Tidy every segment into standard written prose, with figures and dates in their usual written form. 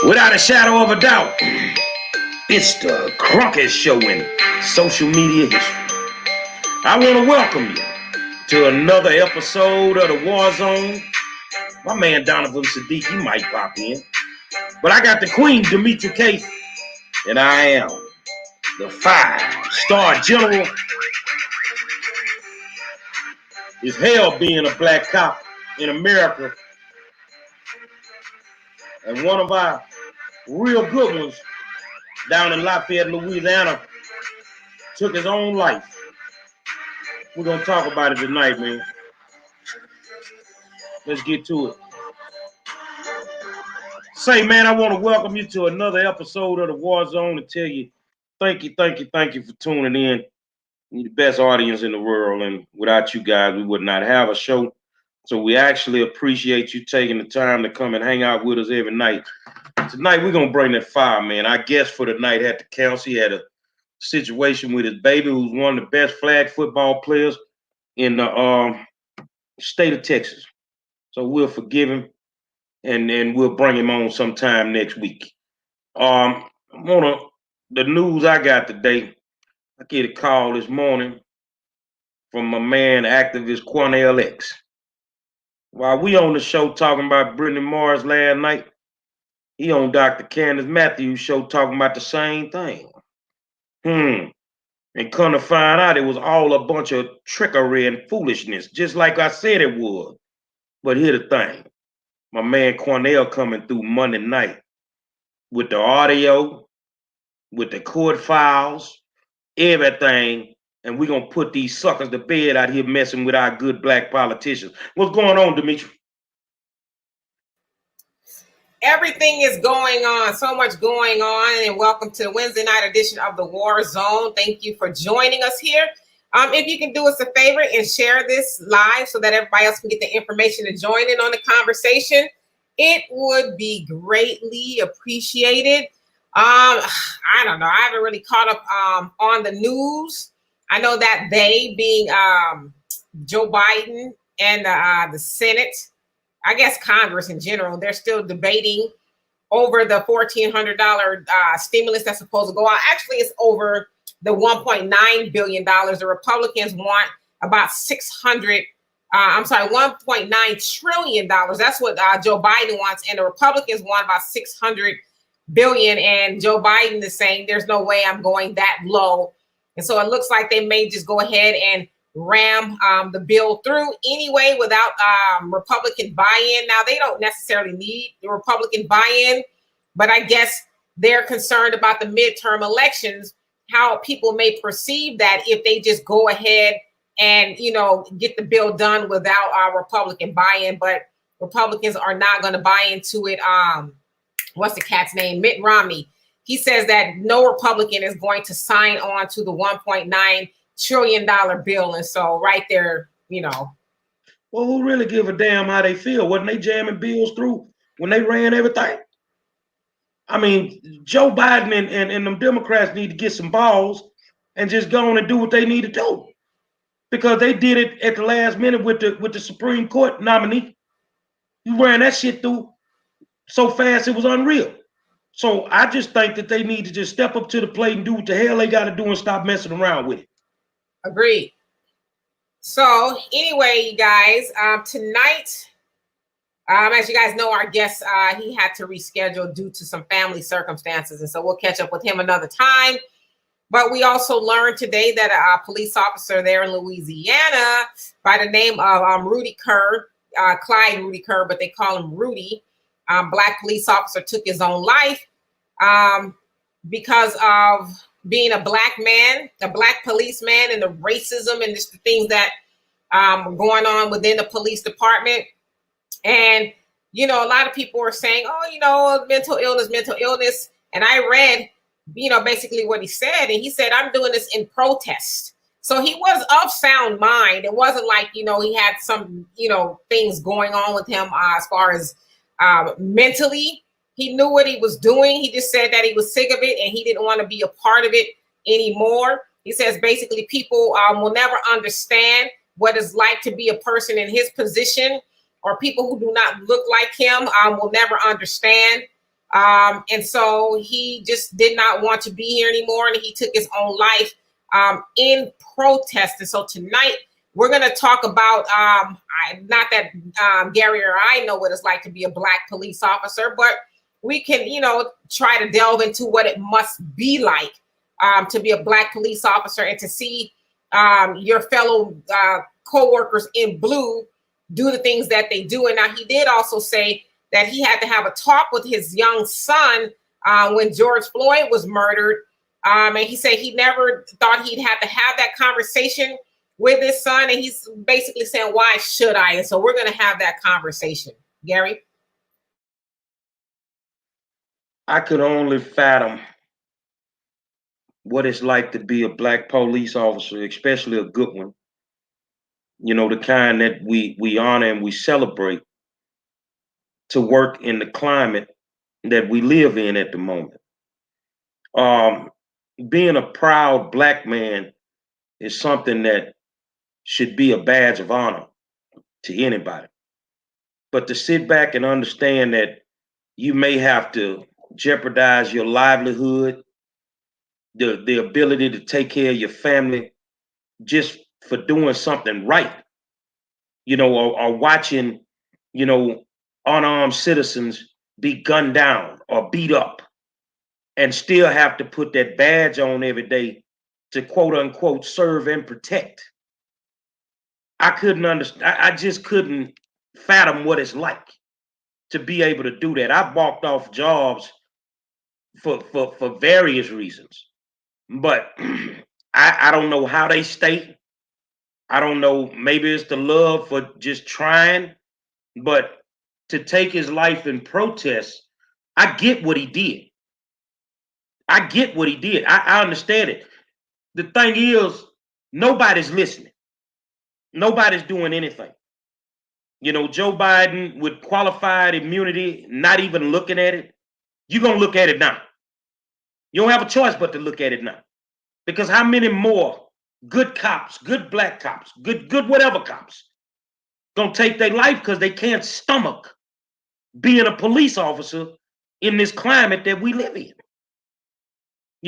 Without a shadow of a doubt, it's the Cronkite Show in social media history. I want to welcome you to another episode of the War Zone. My man Donovan Sadiq, he might pop in. But I got the Queen, Demetri K, and I am the 5-star general. It's hell being a black cop in America. And one of our real good ones down in Lafayette, Louisiana, took his own life. We're going to talk about it tonight, man. Let's get to it. Say, man, I want to welcome you to another episode of the War Zone and tell you thank you for tuning in. You're the best audience in the world, and without you guys, we would not have a show. So we actually appreciate you taking the time to come and hang out with us every night. Tonight, we're going to bring that fire, man. Our guest for the night at the council, he had a situation with his baby, who's one of the best flag football players in the state of Texas. So we'll forgive him, and then we'll bring him on sometime next week. The news I got today, I get a call this morning from my man, activist Cornell X. While we on the show talking about Brittany Morris last night, he on Dr. Candace Matthews' show talking about the same thing. And come to find out, it was all a bunch of trickery and foolishness, just like I said it would. But here's the thing. My man Cornell coming through Monday night with the audio, with the court files, everything, and we're going to put these suckers to bed out here messing with our good black politicians. What's going on, Demetri? Everything is going on, so much going on, and welcome to the Wednesday night edition of the War Zone. Thank you for joining us here. If you can do us a favor and share this live so that everybody else can get the information to join in on the conversation, it would be greatly appreciated. I don't know. I haven't really caught up on the news. I know that they, being Joe Biden and the Senate, I guess Congress in general, they're still debating over the $1,400 stimulus that's supposed to go out. Actually, it's over the $1.9 billion. The Republicans want about $1.9 trillion. That's what Joe Biden wants. And the Republicans want about $600 billion. And Joe Biden is saying there's no way I'm going that low. And so it looks like they may just go ahead and ram the bill through anyway without Republican buy-in. Now, they don't necessarily need the Republican buy-in, but I guess they're concerned about the midterm elections, how people may perceive that if they just go ahead and, get the bill done without our Republican buy-in. But Republicans are not going to buy into it. What's the cat's name? Mitt Romney. He says that no Republican is going to sign on to the $1.9 trillion bill. And so right there, Well, who really give a damn how they feel? Wasn't they jamming bills through when they ran everything? I mean, Joe Biden and them Democrats need to get some balls and just go on and do what they need to do. Because they did it at the last minute with the Supreme Court nominee. You ran that shit through so fast it was unreal. So I just think that they need to just step up to the plate and do what the hell they got to do and stop messing around with it. Agreed. So anyway, you guys, tonight, as you guys know, our guest, he had to reschedule due to some family circumstances. And so we'll catch up with him another time. But we also learned today that a police officer there in Louisiana by the name of Rudy Kerr, Clyde Rudy Kerr, but they call him Rudy, black police officer, took his own life because of being a black man, a black policeman, and the racism and just the things that were going on within the police department. And, a lot of people are saying, mental illness. And I read, basically what he said. And he said, I'm doing this in protest. So he was of sound mind. It wasn't like, he had some, things going on with him as far as mentally. He knew what he was doing. He just said that he was sick of it and he didn't want to be a part of it anymore. He says basically people will never understand what it's like to be a person in his position, or people who do not look like him will never understand And so he just did not want to be here anymore, and he took his own life in protest. And so tonight we're going to talk about, not that Gary or I know what it's like to be a Black police officer, but we can, try to delve into what it must be like to be a Black police officer and to see your fellow co-workers in blue do the things that they do. And now he did also say that he had to have a talk with his young son when George Floyd was murdered. And he said he never thought he'd have to have that conversation with his son. And he's basically saying, why should I? And so we're going to have that conversation. Gary? I could only fathom what it's like to be a Black police officer, especially a good one. The kind that we honor and we celebrate, to work in the climate that we live in at the moment. Being a proud Black man is something that should be a badge of honor to anybody. But to sit back and understand that you may have to jeopardize your livelihood, the ability to take care of your family just for doing something right, or watching, unarmed citizens be gunned down or beat up, and still have to put that badge on every day to quote unquote serve and protect. I couldn't understand. I just couldn't fathom what it's like to be able to do that. I walked off jobs for various reasons, but I don't know how they stay. I don't know. Maybe it's the love for just trying, but to take his life in protest, I get what he did. I get what he did. I understand it. The thing is, nobody's listening. Nobody's doing anything. Joe Biden with qualified immunity, not even looking at it. You're going to look at it now. You don't have a choice but to look at it now. Because how many more good cops, good Black cops, good whatever cops, going to take their life because they can't stomach being a police officer in this climate that we live in?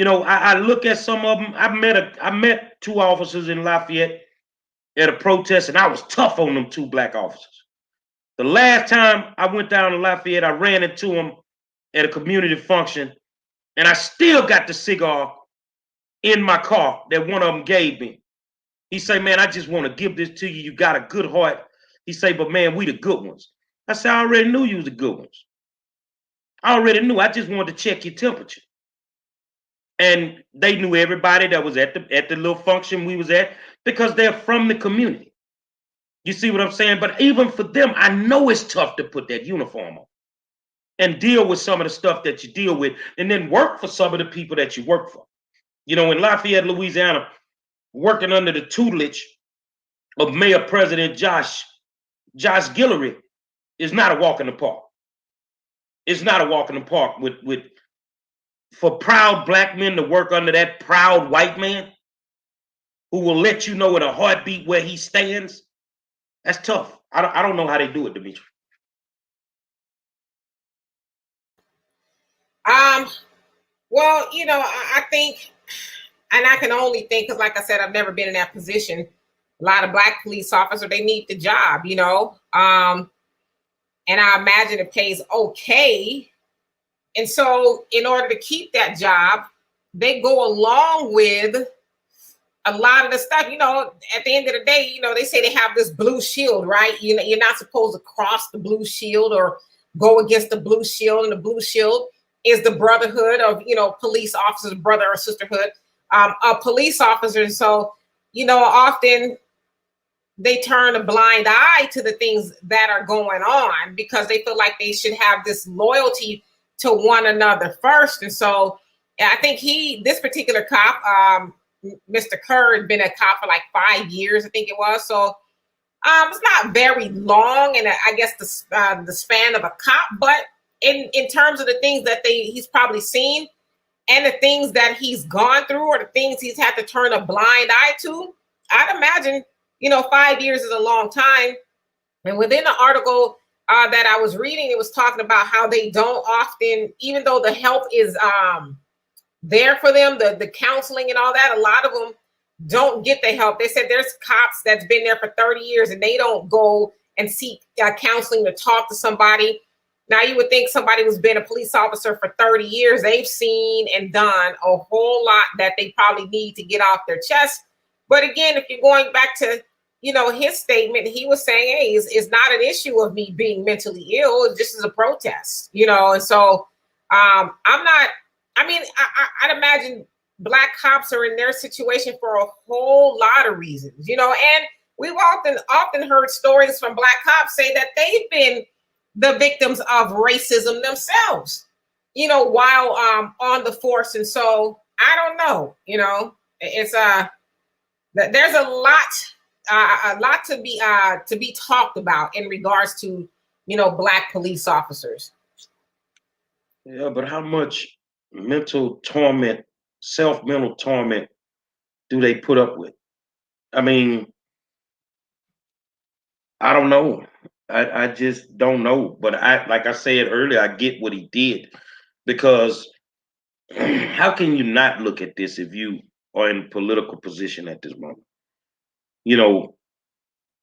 I look at some of them. I met two officers in Lafayette at a protest, and I was tough on them two Black officers. The last time I went down to Lafayette, I ran into them at a community function, and I still got the cigar in my car that one of them gave me. He said, man, I just want to give this to you. You got a good heart. He said, but man, we the good ones. I said, I already knew you was the good ones. I already knew. I just wanted to check your temperature. And they knew everybody that was at the little function we was at because they're from the community. You see what I'm saying? But even for them, I know it's tough to put that uniform on and deal with some of the stuff that you deal with, and then work for some of the people that you work for. In Lafayette, Louisiana, working under the tutelage of Mayor President Josh Guillory is not a walk in the park. It's not a walk in the park for proud Black men to work under that proud white man who will let you know in a heartbeat where he stands. That's tough. I don't know how they do it, Dimitri. Well, I think, and I can only think, because like I said, I've never been in that position. A lot of Black police officers, they need the job, and I imagine it pays okay. And so in order to keep that job, they go along with a lot of the stuff. At the end of the day, they say they have this blue shield, right? You're not supposed to cross the blue shield or go against the blue shield. And the blue shield is the brotherhood of, police officers, brother or sisterhood of police officers. So, often they turn a blind eye to the things that are going on because they feel like they should have this loyalty to one another first. And so I think this particular cop, Mr. Kerr, had been a cop for like 5 years, I think it was. So it's not very long, and I guess the span of a cop, but in terms of the things that he's probably seen and the things that he's gone through or the things he's had to turn a blind eye to, I'd imagine, 5 years is a long time. And within the article that I was reading, it was talking about how they don't often, even though the help is there for them, the counseling and all that, a lot of them don't get the help. They said there's cops that's been there for 30 years and they don't go and seek counseling to talk to somebody. Now, you would think somebody who's been a police officer for 30 years, they've seen and done a whole lot that they probably need to get off their chest. But again, if you're going back to, his statement, he was saying, hey, it's not an issue of me being mentally ill. This is a protest, and so I'm not, I'd imagine Black cops are in their situation for a whole lot of reasons, and we've often heard stories from Black cops say that they've been the victims of racism themselves, while on the force. And so I don't know, it's there's a lot to be talked about in regards to, Black police officers. Yeah, but how much mental torment, mental torment do they put up with? I mean, I don't know. I just don't know. But like I said earlier, I get what he did, because how can you not look at this if you are in political position at this moment?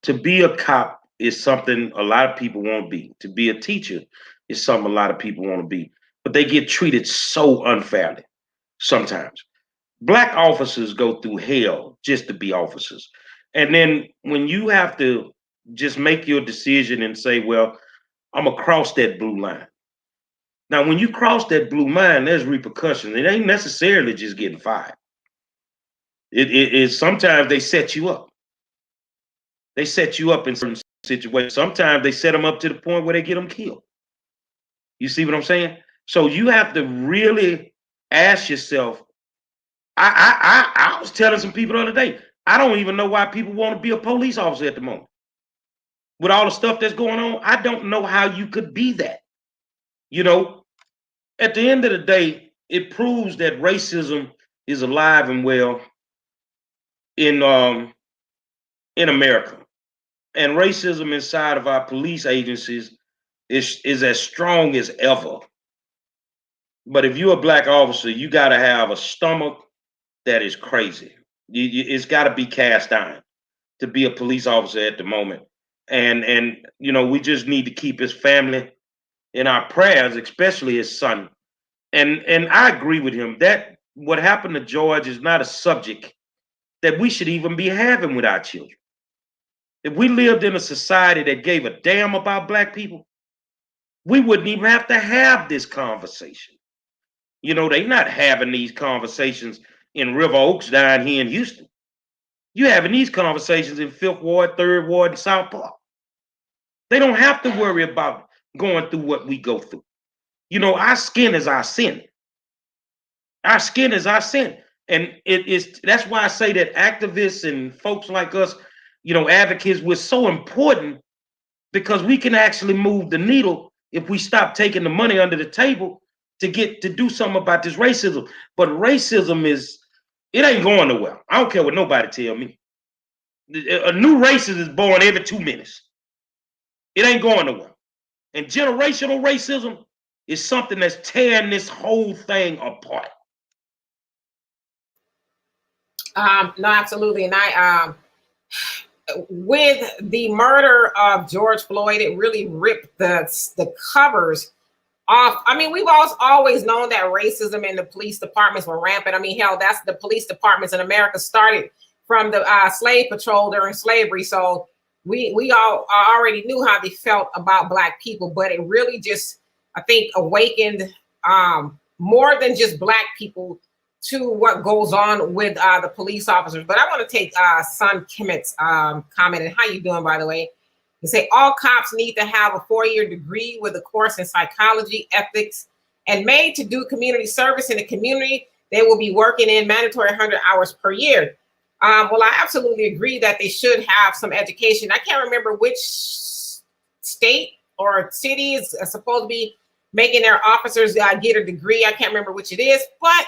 To be a cop is something a lot of people want to be. To be a teacher is something a lot of people want to be. But they get treated so unfairly sometimes. Black officers go through hell just to be officers. And then when you have to just make your decision and say, well, I'm going to cross that blue line. Now, when you cross that blue line, there's repercussions. It ain't necessarily just getting fired. It sometimes they set you up. They set you up in certain situations. Sometimes they set them up to the point where they get them killed. You see what I'm saying? So you have to really ask yourself. I was telling some people the other day, I don't even know why people want to be a police officer at the moment. With all the stuff that's going on, I don't know how you could be that. At the end of the day, it proves that racism is alive and well in America. And racism inside of our police agencies is as strong as ever. But if you're a Black officer, you got to have a stomach that is crazy. It's got to be cast iron to be a police officer at the moment. And we just need to keep his family in our prayers, especially his son. And I agree with him that what happened to George is not a subject that we should even be having with our children. If we lived in a society that gave a damn about Black people, we wouldn't even have to have this conversation. They're not having these conversations in River Oaks down here in Houston. You're having these conversations in 5th Ward, 3rd Ward, and South Park. They don't have to worry about going through what we go through. Our skin is our sin. Our skin is our sin. And that's why I say that activists and folks like us, advocates, we're so important, because we can actually move the needle if we stop taking the money under the table to do something about this racism. But racism it ain't going nowhere. I don't care what nobody tell me. A new racist is born every 2 minutes. It ain't going nowhere. And generational racism is something that's tearing this whole thing apart. No, absolutely. And I with the murder of George Floyd, it really ripped the covers off. I mean, we've always known that racism in the police departments were rampant. I mean, hell, that's the police departments in America started from the slave patrol during slavery. So we all already knew how they felt about Black people, but it really just, I think, awakened more than just Black people to what goes on with the police officers. But I want to take Son Kimmett's comment. And how you doing, by the way? You say all cops need to have a 4-year degree with a course in psychology, ethics, and made to do community service in the community. They will be working in mandatory 100 hours per year. Well, I absolutely agree that they should have some education. I can't remember which state or city is supposed to be making their officers get a degree. I can't remember which it is, but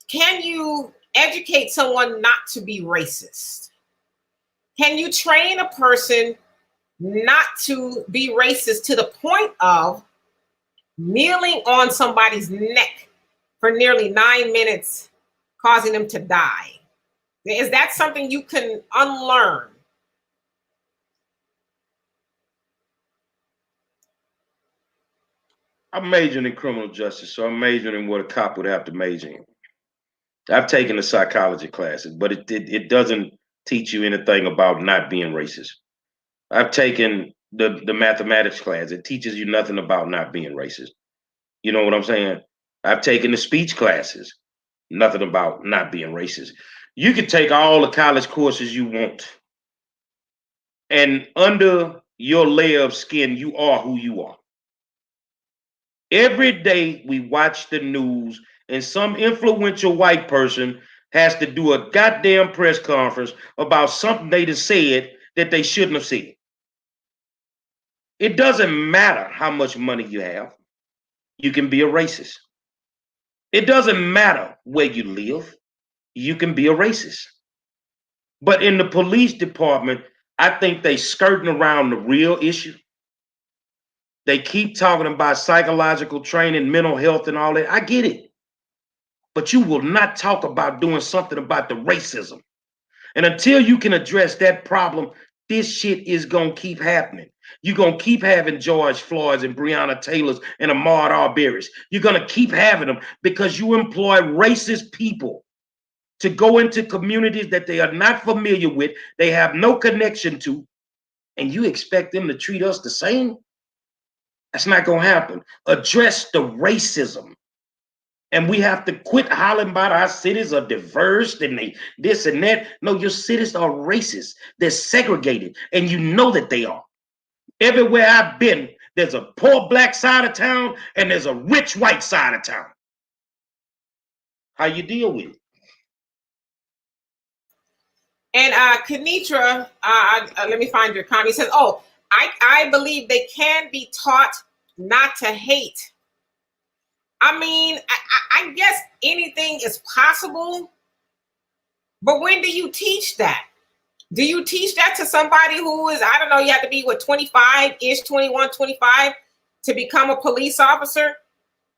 can you educate someone not to be racist? Can you train a person not to be racist to the point of kneeling on somebody's neck for nearly 9 minutes, causing them to die? Is that something you can unlearn? I'm majoring in criminal justice, so I'm majoring in what a cop would have to major in. I've taken the psychology classes, but it doesn't teach you anything about not being racist. I've taken the mathematics class. It teaches you nothing about not being racist. You know what I'm saying? I've taken the speech classes. Nothing about not being racist. You can take all the college courses you want. And under your layer of skin, you are who you are. Every day we watch the news and some influential white person has to do a goddamn press conference about something they just said that they shouldn't have said. It doesn't matter how much money you have. You can be a racist. It doesn't matter where you live. You can be a racist. But in the police department, I think they skirting around the real issue. They keep talking about psychological training, mental health, and all that. I get it. But you will not talk about doing something about the racism. And until you can address that problem, this shit is going to keep happening. You're going to keep having George Floyd's and Breonna Taylor's and Ahmaud Arbery's. You're going to keep having them because you employ racist people to go into communities that they are not familiar with, they have no connection to, and you expect them to treat us the same? That's not going to happen. Address the racism. And we have to quit hollering about our cities are diverse and they this and that. No, your cities are racist. They're segregated, and you know that they are. Everywhere I've been, there's a poor black side of town and there's a rich white side of town. How you deal with it? And Kenitra, let me find your comment. He says, "Oh, I believe they can be taught not to hate." I mean, I guess anything is possible, but when do you teach that? Do you teach that to somebody who is, I don't know, you have to be, what, 25-ish, 21, 25 to become a police officer?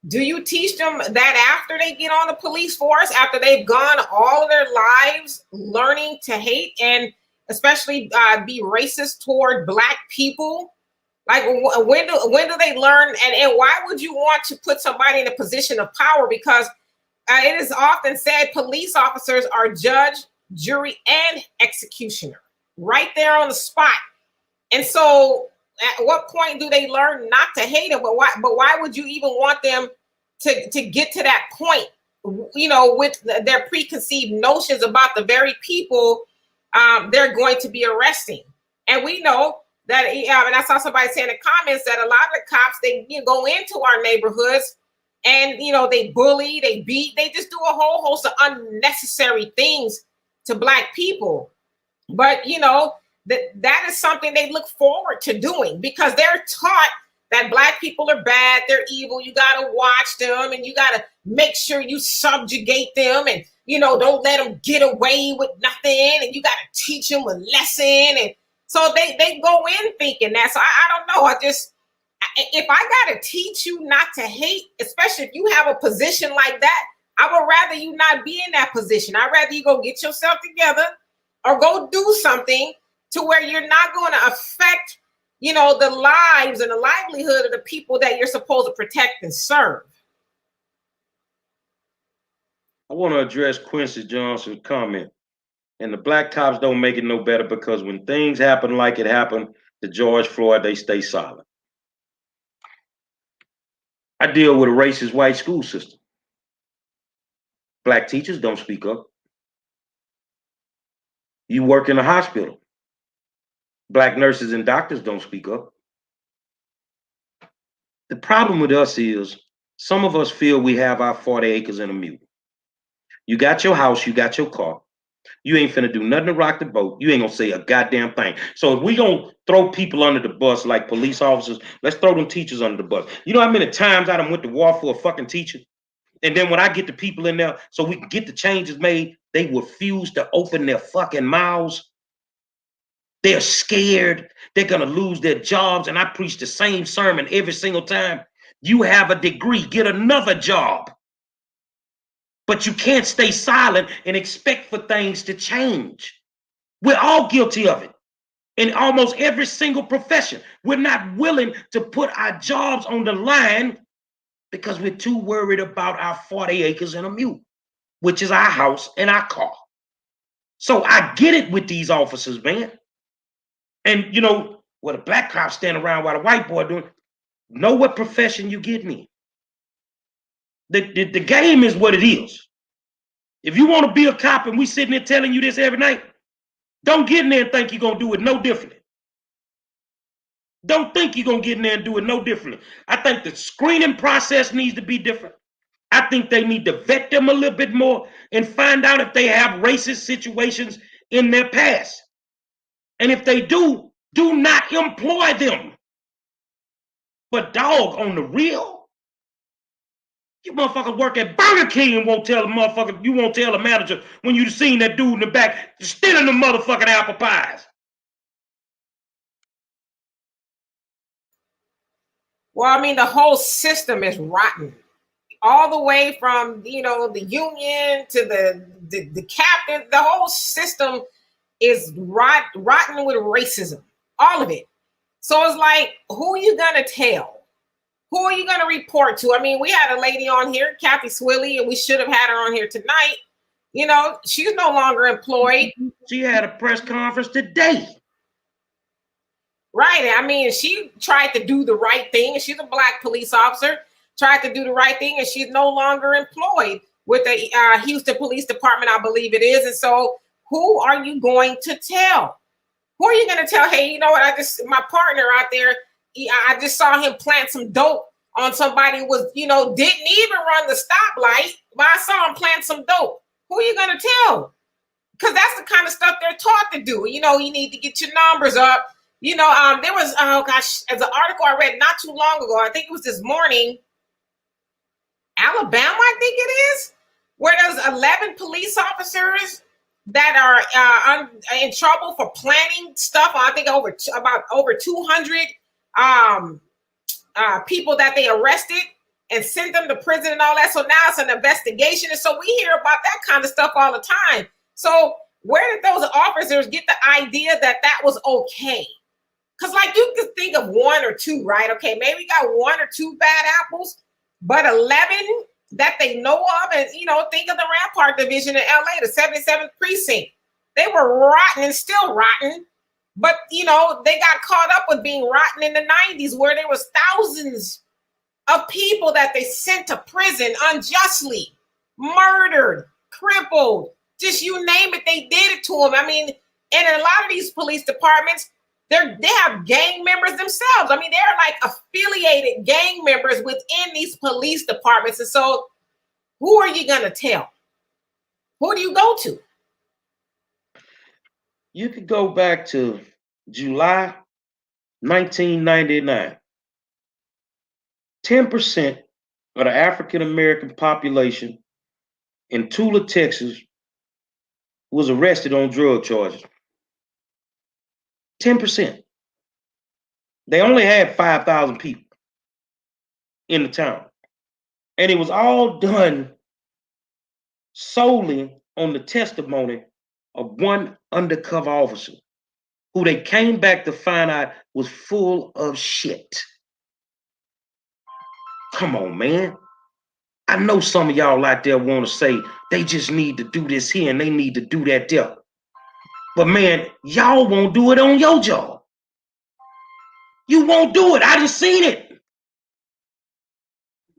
Do you teach them that after they get on the police force, after they've gone all of their lives learning to hate and especially be racist toward Black people? Like, when do they learn? And why would you want to put somebody in a position of power? Because it is often said police officers are judge, jury, and executioner right there on the spot. And so at what point do they learn not to hate them? But why would you even want them to get to that point, you know, with their preconceived notions about the very people they're going to be arresting? And we know that, and I saw somebody say in the comments that a lot of the cops, they go into our neighborhoods and, they bully, they beat, they just do a whole host of unnecessary things to Black people. But, that is something they look forward to doing because they're taught that Black people are bad, they're evil, you got to watch them and you got to make sure you subjugate them and, don't let them get away with nothing and you got to teach them a lesson. And so they go in thinking that. So I don't know. If I got to teach you not to hate, especially if you have a position like that, I would rather you not be in that position. I'd rather you go get yourself together or go do something to where you're not going to affect, the lives and the livelihood of the people that you're supposed to protect and serve. I want to address Quincy Johnson's comment. And the Black cops don't make it no better because when things happen like it happened to George Floyd, they stay silent. I deal with a racist white school system. Black teachers don't speak up. You work in a hospital. Black nurses and doctors don't speak up. The problem with us is some of us feel we have our 40 acres and a mule. You got your house, you got your car. You ain't finna do nothing to rock the boat. You ain't gonna say a goddamn thing. So if we gonna throw people under the bus like police officers, let's throw them teachers under the bus. You know how many times I done went to war for a fucking teacher? And then when I get the people in there so we can get the changes made, they refuse to open their fucking mouths. They're scared. They're going to lose their jobs. And I preach the same sermon every single time. You have a degree, get another job. But you can't stay silent and expect for things to change. We're all guilty of it. In almost every single profession, we're not willing to put our jobs on the line because we're too worried about our 40 acres and a mule, which is our house and our car. So I get it with these officers, man. And you know, what a black cop standing around while a white boy doing, know what profession you getting in. The game is what it is. If you want to be a cop and we sitting there telling you this every night, don't get in there and think you're going to do it no differently. Don't think you're going to get in there and do it no differently. I think the screening process needs to be different. I think they need to vet them a little bit more and find out if they have racist situations in their past. And if they do not employ them. But dog, on the real, you motherfuckers work at Burger King and won't tell the motherfucker, you won't tell the manager when you seen that dude in the back stealing the motherfucking apple pies. Well, I mean, the whole system is rotten. All the way from, you know, the union to the captain, the whole system is rotten with racism, all of it. So it's like, who are you gonna tell? Who are you gonna report to? I mean, we had a lady on here, Kathy Swilly, and we should have had her on here tonight. You know, she's no longer employed. She had a press conference today. Right. I mean, she tried to do the right thing. She's a black police officer, tried to do the right thing, and she's no longer employed with the Houston Police Department, I believe it is. And so, who are you going to tell? Who are you going to tell? Hey, you know what? My partner out there, I just saw him plant some dope on somebody who was, you know, didn't even run the stoplight, but I saw him plant some dope. Who are you going to tell? Because that's the kind of stuff they're taught to do. You know, you need to get your numbers up. You know, there was, oh gosh, as an article I read not too long ago, I think it was this morning, Alabama, I think it is, where there's 11 police officers that are in trouble for planning stuff. I think about over 200 people that they arrested and sent them to prison and all that. So now it's an investigation. And so we hear about that kind of stuff all the time. So where did those officers get the idea that that was okay? Because like you could think of one or two, right? Okay, maybe got one or two bad apples, but 11 that they know of. And, you know, think of the Rampart Division in LA, the 77th precinct. They were rotten and still rotten. But, you know, they got caught up with being rotten in the 90s where there was thousands of people that they sent to prison unjustly, murdered, crippled, just you name it, they did it to them. I mean, and in a lot of these police departments, they have gang members themselves. I mean, they're like affiliated gang members within these police departments. And so who are you going to tell? Who do you go to? You could go back to July 1999. 10% of the African-American population in Tula, Texas was arrested on drug charges. 10%. They only had 5,000 people in the town. And it was all done solely on the testimony of one undercover officer who they came back to find out was full of shit. Come on, man. I know some of y'all out there want to say they just need to do this here and they need to do that there. But man, y'all won't do it on your job. You won't do it. I just seen it.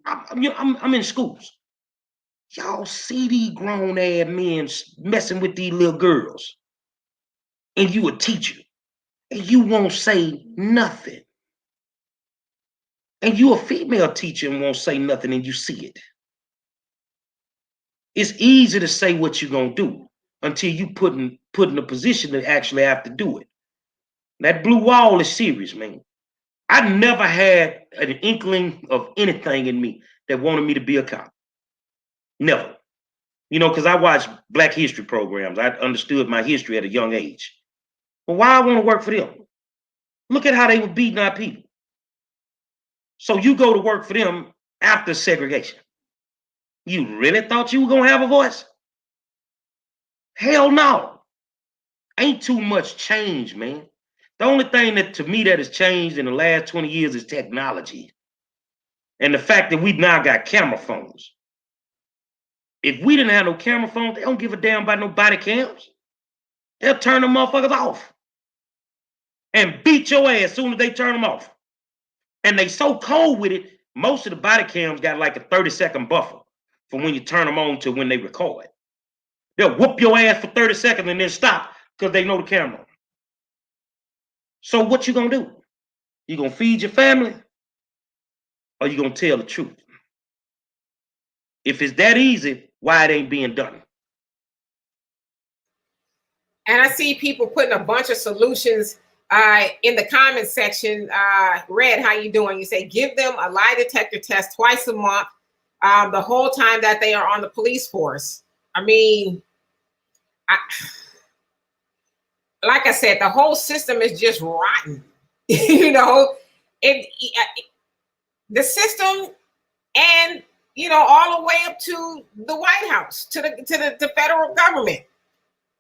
I'm in schools. Y'all see these grown ass men messing with these little girls. And you a teacher. And you won't say nothing. And you a female teacher and won't say nothing and you see it. It's easy to say what you're going to do until you put in a position to actually have to do it. That blue wall is serious, man. I never had an inkling of anything in me that wanted me to be a cop. Never. You know, because I watched Black history programs. I understood my history at a young age. But why I want to work for them? Look at how they were beating our people. So you go to work for them after segregation. You really thought you were going to have a voice? Hell no. Ain't too much change, man. The only thing that to me that has changed in the last 20 years is technology. And the fact that we now got camera phones. If we didn't have no camera phones, they don't give a damn about no body cams. They'll turn them motherfuckers off and beat your ass as soon as they turn them off. And they so cold with it, most of the body cams got like a 30-second buffer from when you turn them on to when they record. They'll whoop your ass for 30 seconds and then stop because they know the camera. So what you gonna do? You gonna feed your family or you gonna tell the truth? If it's that easy, why it ain't being done? And I see people putting a bunch of solutions in the comment section. Red, how you doing? You say, give them a lie detector test twice a month, the whole time that they are on the police force. I mean, like I said, the whole system is just rotten. You know, the system, and all the way up to the White House, to the federal government.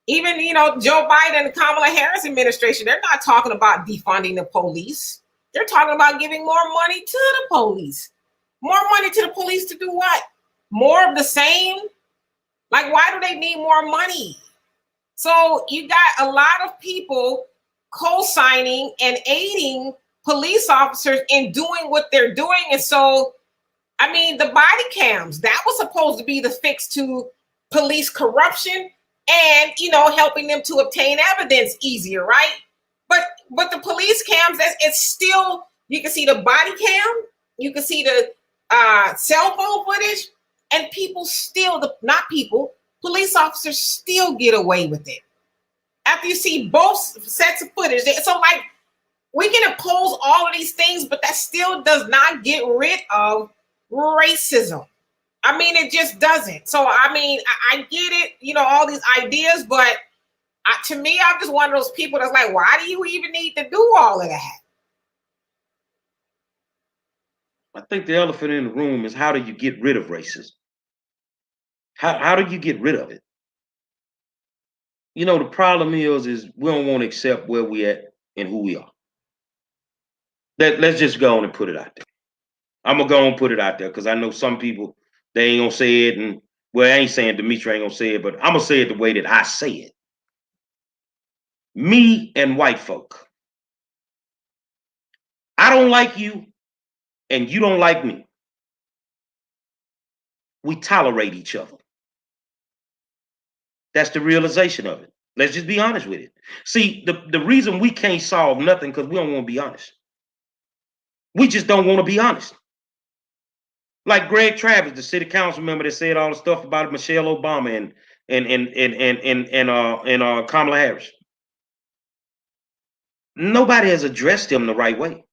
Even, Joe Biden and Kamala Harris administration, they're not talking about defunding the police. They're talking about giving more money to the police. More money to the police to do what? More of the same? Like, why do they need more money? So you got a lot of people co-signing and aiding police officers in doing what they're doing. And so, I mean, the body cams, that was supposed to be the fix to police corruption and, helping them to obtain evidence easier, right? But the police cams, it's still, you can see the body cam, you can see the cell phone footage, and people still, police officers still get away with it. After you see both sets of footage. So, like, we can oppose all of these things, but that still does not get rid of racism. I mean, it just doesn't. So, I mean, I get it, all these ideas, but to me, I'm just one of those people that's like, why do you even need to do all of that? I think the elephant in the room is, how do you get rid of racism? How do you get rid of it? The problem is we don't want to accept where we at and who we are. Let's just go on and put it out there. I'm gonna go and put it out there because I know some people, they ain't gonna say it, and well, I ain't saying Demetri ain't gonna say it, but I'm gonna say it the way that I say it. Me and white folk. I don't like you, and you don't like me. We tolerate each other. That's the realization of it. Let's just be honest with it. See, the reason we can't solve nothing because we don't want to be honest. We just don't want to be honest. Like Greg Travis, the city council member that said all the stuff about Michelle Obama and Kamala Harris. Nobody has addressed him the right way.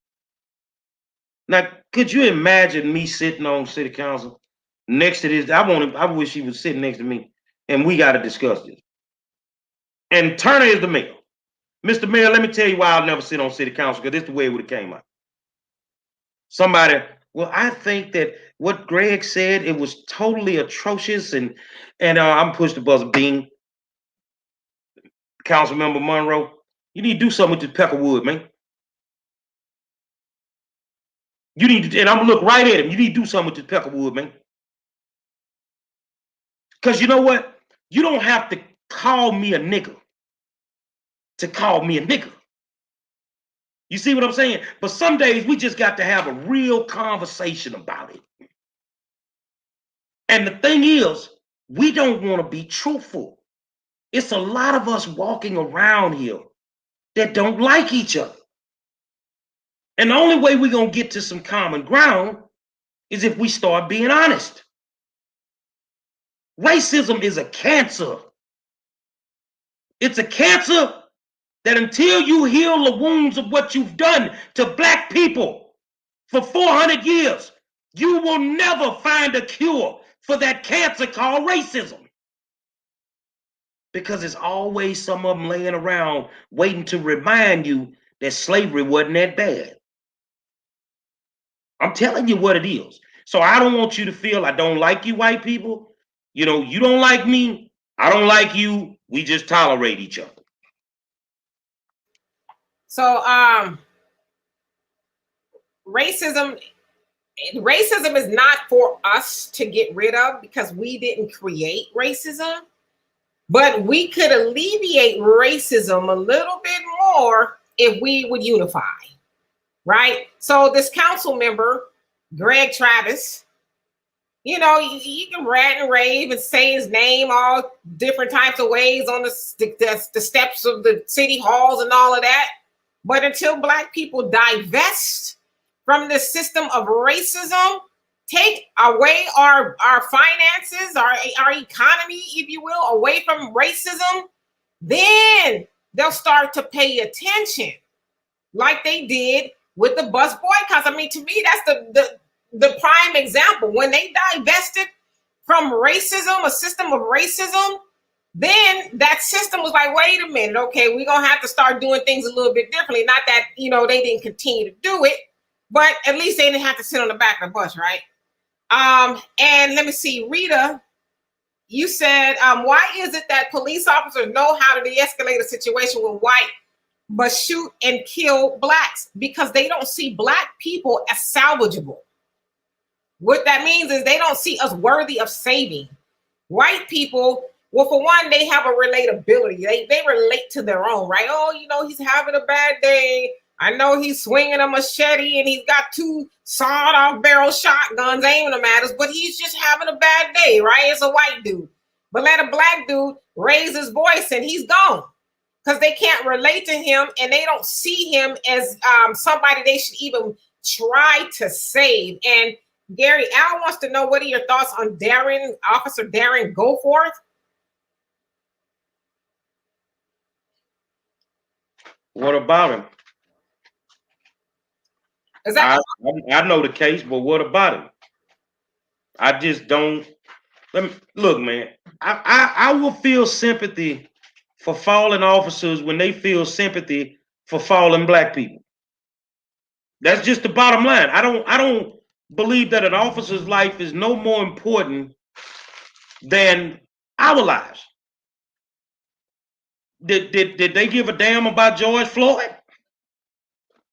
Now, could you imagine me sitting on city council next to this? I wish he was sitting next to me, and we got to discuss this. And Turner is the mayor. Mr. Mayor, let me tell you why I'll never sit on city council, because this is the way it would have came out. Somebody, well, I think that what Greg said, it was totally atrocious, and I'm pushed the buzzer, Bean. Councilmember Monroe, you need to do something with this Peckerwood, man. You need to, and I'm gonna look right at him. You need to do something with this Peckerwood, man. Because you know what? You don't have to call me a nigga to call me a nigga. You see what I'm saying? But some days we just got to have a real conversation about it. And the thing is, we don't want to be truthful. It's a lot of us walking around here that don't like each other. And the only way we're going to get to some common ground is if we start being honest. Racism is a cancer. It's a cancer that until you heal the wounds of what you've done to black people for 400 years, you will never find a cure for that cancer called racism. Because there's always some of them laying around waiting to remind you that slavery wasn't that bad. I'm telling you what it is. So I don't want you to feel I don't like you, white people. You know, you don't like me. I don't like you. We just tolerate each other. So racism is not for us to get rid of because we didn't create racism, but we could alleviate racism a little bit more if we would unify, right? So this council member, Greg Travis, you know, you can rant and rave and say his name all different types of ways on the steps of the city halls and all of that. But until Black people divest from the system of racism, take away our finances, our economy, if you will, away from racism, then they'll start to pay attention like they did with the bus boycotts. I mean, to me, that's the prime example. When they divested from racism, a system of racism, then that system was like, wait a minute, okay, we're going to have to start doing things a little bit differently. Not that, you know, they didn't continue to do it, but at least they didn't have to sit on the back of the bus, right? And let me see, Rita, you said, why is it that police officers know how to de-escalate a situation with white but shoot and kill Blacks? Because they don't see Black people as salvageable. What that means is they don't see us worthy of saving. White people, well, for one, they have a relatability. They relate to their own, right? Oh, you know, he's having a bad day. I know he's swinging a machete and he's got 2 sawed-off barrel shotguns aiming them at us, but he's just having a bad day, right? It's a white dude. But let a Black dude raise his voice and he's gone because they can't relate to him and they don't see him as somebody they should even try to save. And Gary, Al wants to know, what are your thoughts on Officer Darren Goforth? What about him? I know the case, but what about him? I just don't. Look, man. I will feel sympathy for fallen officers when they feel sympathy for fallen Black people. That's just the bottom line. I don't believe that an officer's life is no more important than our lives. Did they give a damn about George Floyd?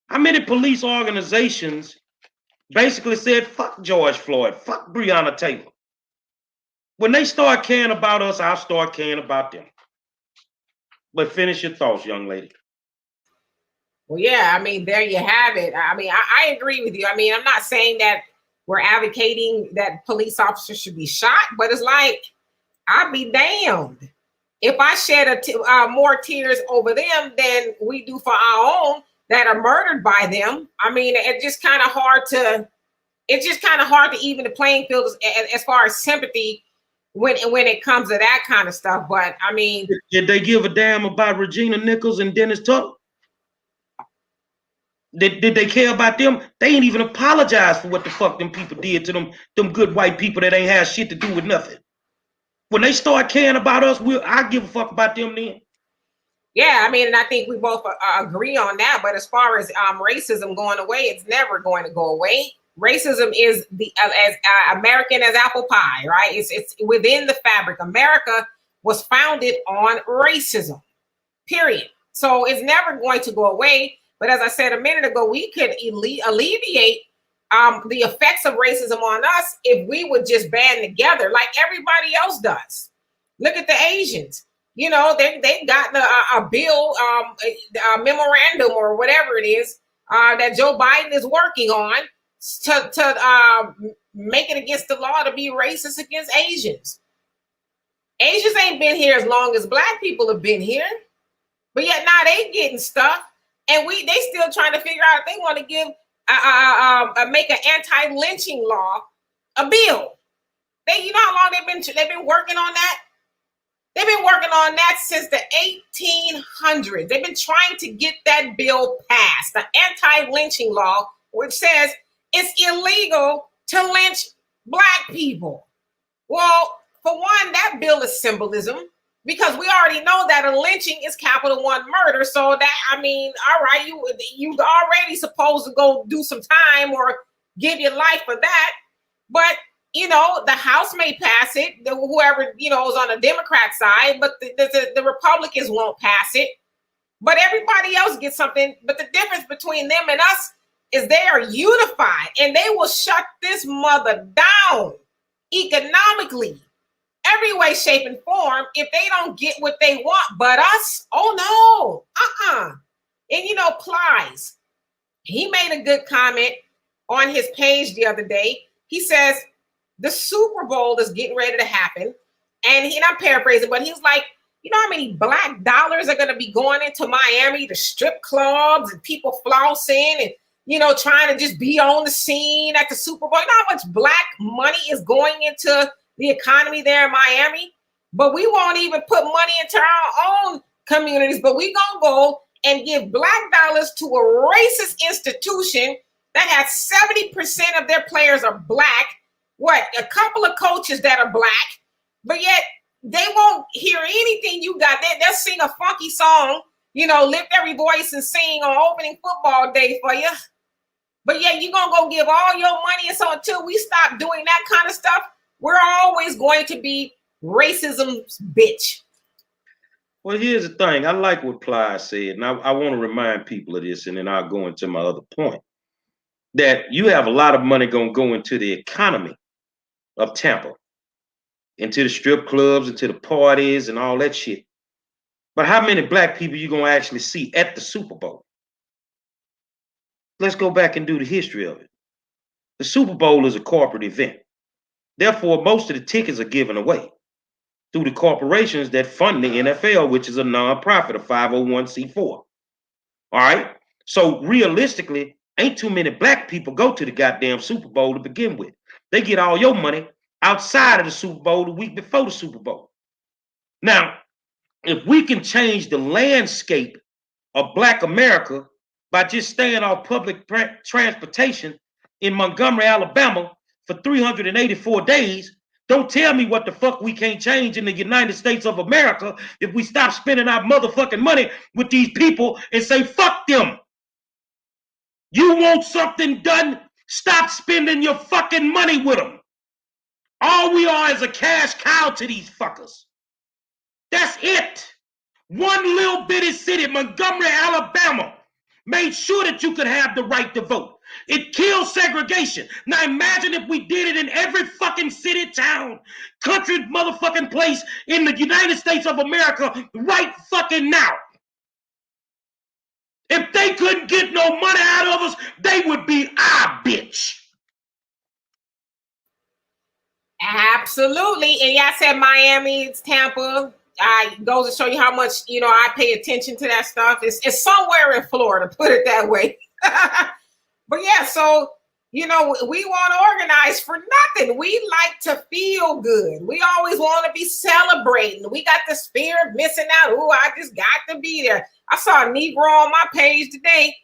How many police organizations basically said, fuck George Floyd, fuck Breonna Taylor? When they start caring about us, I'll start caring about them. But finish your thoughts, young lady. Well, yeah, I mean, there you have it. I mean, I agree with you. I mean, I'm not saying that we're advocating that police officers should be shot, but it's like, I'd be damned if I shed more tears over them than we do for our own that are murdered by them. I mean, it's just kind of hard to even the playing field as far as sympathy when it comes to that kind of stuff. But I mean, did they give a damn about Regina Nichols and Dennis Tucker? Did they care about them? They ain't even apologize for what the fuck them people did to them good white people that ain't have shit to do with nothing. When they start caring about us, I give a fuck about them then. Yeah, I mean, and I think we both agree on that. But as far as racism going away, it's never going to go away. Racism is as American as apple pie, right? It's within the fabric. America was founded on racism, period. So it's never going to go away. But as I said a minute ago, we could alleviate the effects of racism on us if we would just band together like everybody else does. Look at the Asians. You know, they've gotten a bill, a memorandum or whatever it is that Joe Biden is working on to make it against the law to be racist against Asians. Asians ain't been here as long as Black people have been here, but yet now they getting stuff. And they still trying to figure out if they want to give make an anti-lynching law a bill. You know how long they've been working on that? They've been working on that since the 1800s. They've been trying to get that bill passed, the anti-lynching law, which says it's illegal to lynch Black people. Well, for one, that bill is symbolism. because we already know that a lynching is capital one murder. So that, I mean, all right, you already supposed to go do some time or give your life for that. But, you know, the House may pass it, whoever, you know, is on the Democrat side, but the Republicans won't pass it. But everybody else gets something. But the difference between them and us is they are unified, and they will shut this mother down economically, every way, shape, and form if they don't get what they want. But us, oh no, And you know, Plies, he made a good comment on his page the other day. He says the Super Bowl is getting ready to happen, and I'm paraphrasing, but he's like, you know how many black dollars are going to be going into Miami, the strip clubs and people flossing and, you know, trying to just be on the scene at the Super Bowl. You know how much black money is going into the economy there in Miami? But we won't even put money into our own communities, but we going to go and give black dollars to a racist institution that has 70% of their players are black. What, a couple of coaches that are black, but yet they won't hear anything you got. They'll sing a funky song, you know, lift every voice and sing on opening football day for you. But yeah, you're going to go give all your money. And so until we stop doing that kind of stuff, we're always going to be racism's bitch. Well, here's the thing. I like what Ply said, and I want to remind people of this, and then I'll go into my other point, that you have a lot of money going to go into the economy of Tampa, into the strip clubs, into the parties and all that shit. But how many black people you going to actually see at the Super Bowl? Let's go back and do the history of it. The Super Bowl is a corporate event. Therefore, most of the tickets are given away through the corporations that fund the NFL, which is a nonprofit, a 501c4. All right? So realistically, ain't too many black people go to the goddamn Super Bowl to begin with. They get all your money outside of the Super Bowl the week before the Super Bowl. Now, if we can change the landscape of Black America by just staying off public transportation in Montgomery, Alabama for 384 days, don't tell me what the fuck we can't change in the United States of America if we stop spending our motherfucking money with these people and say, fuck them. You want something done? Stop spending your fucking money with them. All we are is a cash cow to these fuckers. That's it. One little bitty city, Montgomery, Alabama, made sure that you could have the right to vote. It killed segregation. Now imagine if we did it in every fucking city, town, country, motherfucking place in the United States of America right fucking now. If they couldn't get no money out of us, they would be our bitch. Absolutely. And yeah, I said Miami, it's Tampa. I goes to show you how much, you know, I pay attention to that stuff. It's somewhere in Florida, put it that way. But yeah, so, you know, we want to organize for nothing. We like to feel good. We always want to be celebrating. We got the spirit of missing out. Oh, I just got to be there. I saw a Negro on my page today.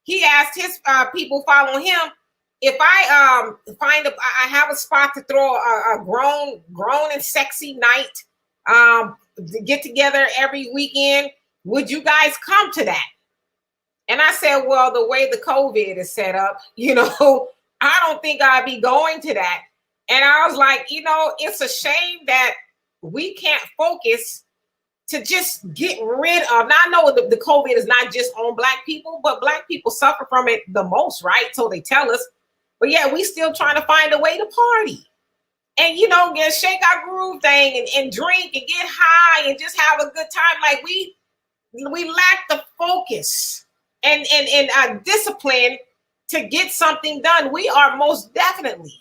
He asked his people following him, if I I have a spot to throw a grown and sexy night, to get together every weekend, would you guys come to that? And I said, well, the way the COVID is set up, you know, I don't think I'd be going to that. And I was like, you know, it's a shame that we can't focus to just get rid of. Now, I know the COVID is not just on Black people, but Black people suffer from it the most, right? So they tell us. But yeah, we still trying to find a way to party. And, you know, get shake our groove thing and drink and get high and just have a good time. Like we lack the focus and discipline to get something done. We are most definitely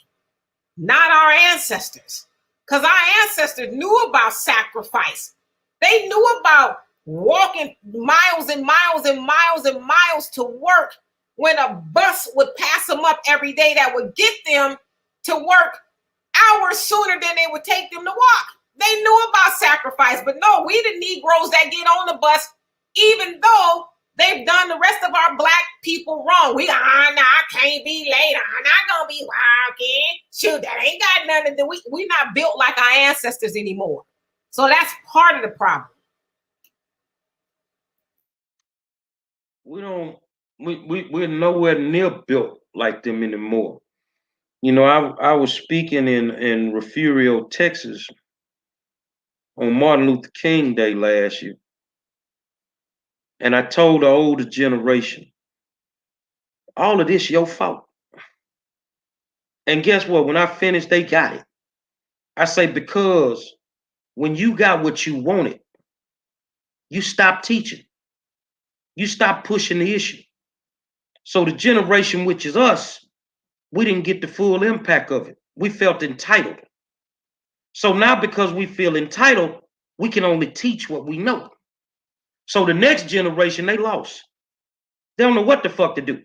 not our ancestors, because our ancestors knew about sacrifice. They knew about walking miles and miles and miles and miles to work when a bus would pass them up every day that would get them to work hours sooner than they would take them to walk. They knew about sacrifice, but no, we the Negroes that get on the bus, even though they've done the rest of our Black people wrong. We, I can't be late. I'm not going to be walking. Shoot, that ain't got nothing to do. We not built like our ancestors anymore. So that's part of the problem. We're nowhere near built like them anymore. You know, I was speaking in Refugio, Texas on Martin Luther King Day last year. And I told the older generation, all of this your fault. And guess what? When I finished, they got it. I say, because when you got what you wanted, you stopped teaching. You stopped pushing the issue. So the generation, which is us, we didn't get the full impact of it. We felt entitled. So now, because we feel entitled, we can only teach what we know. So the next generation, they lost. They don't know what the fuck to do.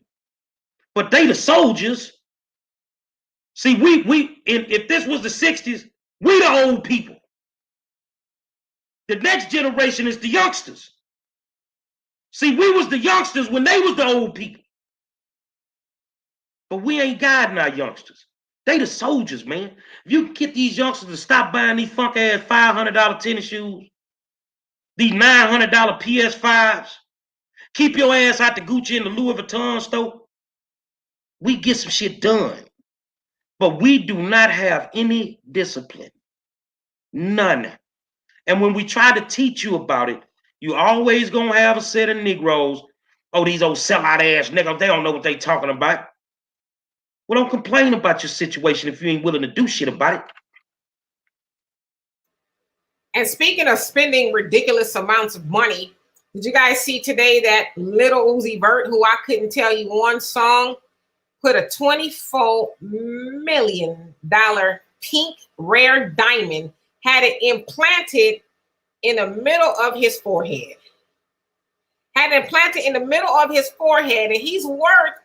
But they the soldiers. See, if this was the 60s, we the old people. The next generation is the youngsters. See, we was the youngsters when they was the old people. But we ain't guiding our youngsters. They the soldiers, man. If you get these youngsters to stop buying these funk ass $500 tennis shoes, these $900 PS5s, keep your ass out the Gucci and the Louis Vuitton store, we get some shit done. But we do not have any discipline. None. And when we try to teach you about it, you always gonna have a set of Negroes. Oh, these old sellout ass niggas, they don't know what they talking about. Well, don't complain about your situation if you ain't willing to do shit about it. And speaking of spending ridiculous amounts of money, did you guys see today that Little Uzi Vert, who I couldn't tell you one song, put a $24 million pink rare diamond, had it implanted in the middle of his forehead. Had it implanted in the middle of his forehead, and he's worth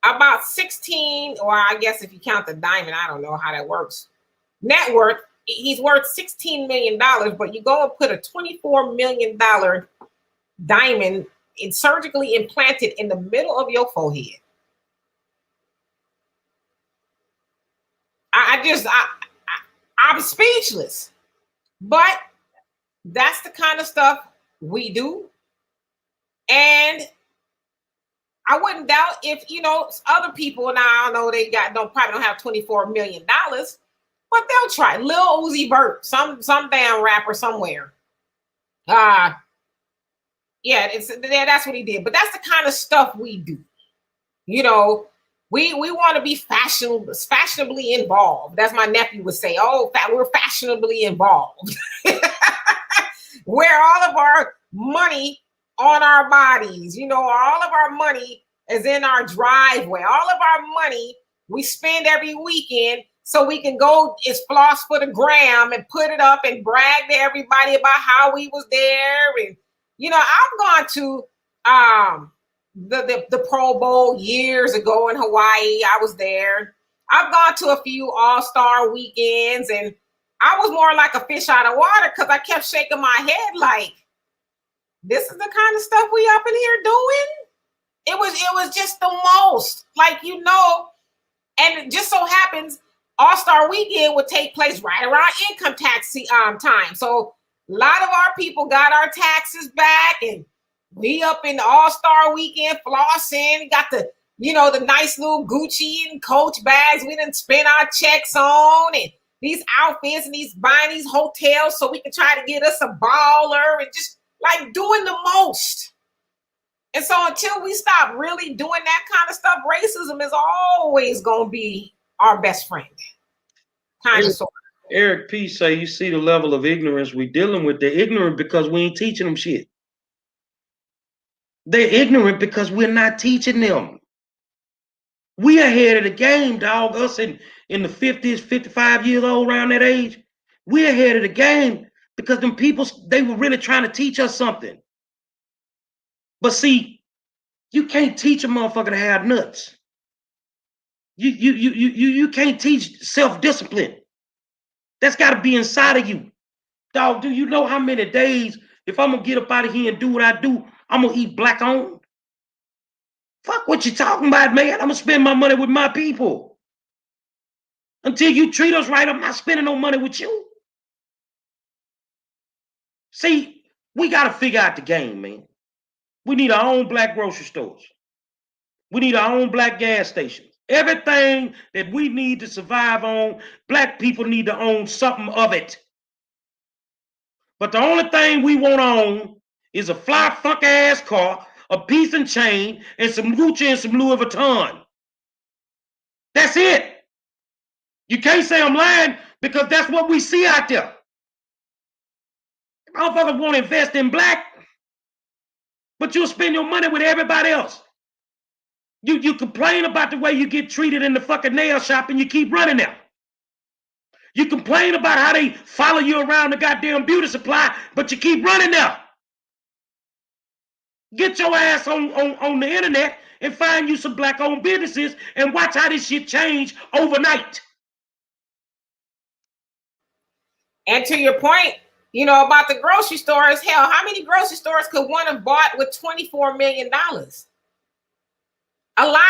about 16, or I guess if you count the diamond, I don't know how that works. Net worth, he's worth $16 million, but you go and put a $24 million diamond surgically implanted in the middle of your forehead. I'm speechless. But that's the kind of stuff we do. And I wouldn't doubt if, other people now, I know they probably don't have $24 million, but they'll try. Lil Uzi Vert, some damn rapper somewhere. Yeah, that's what he did. But that's the kind of stuff we do. We want to be fashionably involved. That's my nephew would say. Oh, we're fashionably involved. Wear all of our money on our bodies. All of our money is in our driveway. All of our money we spend every weekend so we can go floss for the gram and put it up and brag to everybody about how we was there. And, I've gone to the Pro Bowl years ago in Hawaii. I was there. I've gone to a few All-Star weekends, and I was more like a fish out of water because I kept shaking my head like, this is the kind of stuff we up in here doing? It was just the most, and it just so happens All-Star weekend would take place right around income tax time. So a lot of our people got our taxes back, and we up in the All-Star weekend flossing, got the nice little Gucci and Coach bags we didn't spend our checks on, and these outfits and buying these hotels so we can try to get us a baller and just doing the most. And so until we stop really doing that kind of stuff, racism is always going to be our best friend. Eric P. say, you see the level of ignorance we dealing with. They're ignorant because we ain't teaching them shit. They're ignorant because we're not teaching them. We ahead of the game, dog. Us in the 50s, 55 years old, around that age, we're ahead of the game because them people, they were really trying to teach us something. But see, you can't teach a motherfucker to have nuts. You can't teach self-discipline. That's got to be inside of you. Dog, do you know how many days, if I'm going to get up out of here and do what I do, I'm going to eat black on? Fuck what you talking about, man. I'm going to spend my money with my people. Until you treat us right, I'm not spending no money with you. See, we got to figure out the game, man. We need our own black grocery stores. We need our own black gas stations. Everything that we need to survive on, black people need to own something of it. But the only thing we want to own is a fly fuck ass car, a piece and chain, and some Gucci and some Louis Vuitton. That's it. You can't say I'm lying because that's what we see out there. Motherfuckers want to invest in black, but you'll spend your money with everybody else. You complain about the way you get treated in the fucking nail shop and you keep running there. You complain about how they follow you around the goddamn beauty supply, but you keep running there. Get your ass on the internet and find you some black-owned businesses and watch how this shit change overnight. And to your point, you know, about the grocery stores, hell, how many grocery stores could one have bought with $24 million? A lot.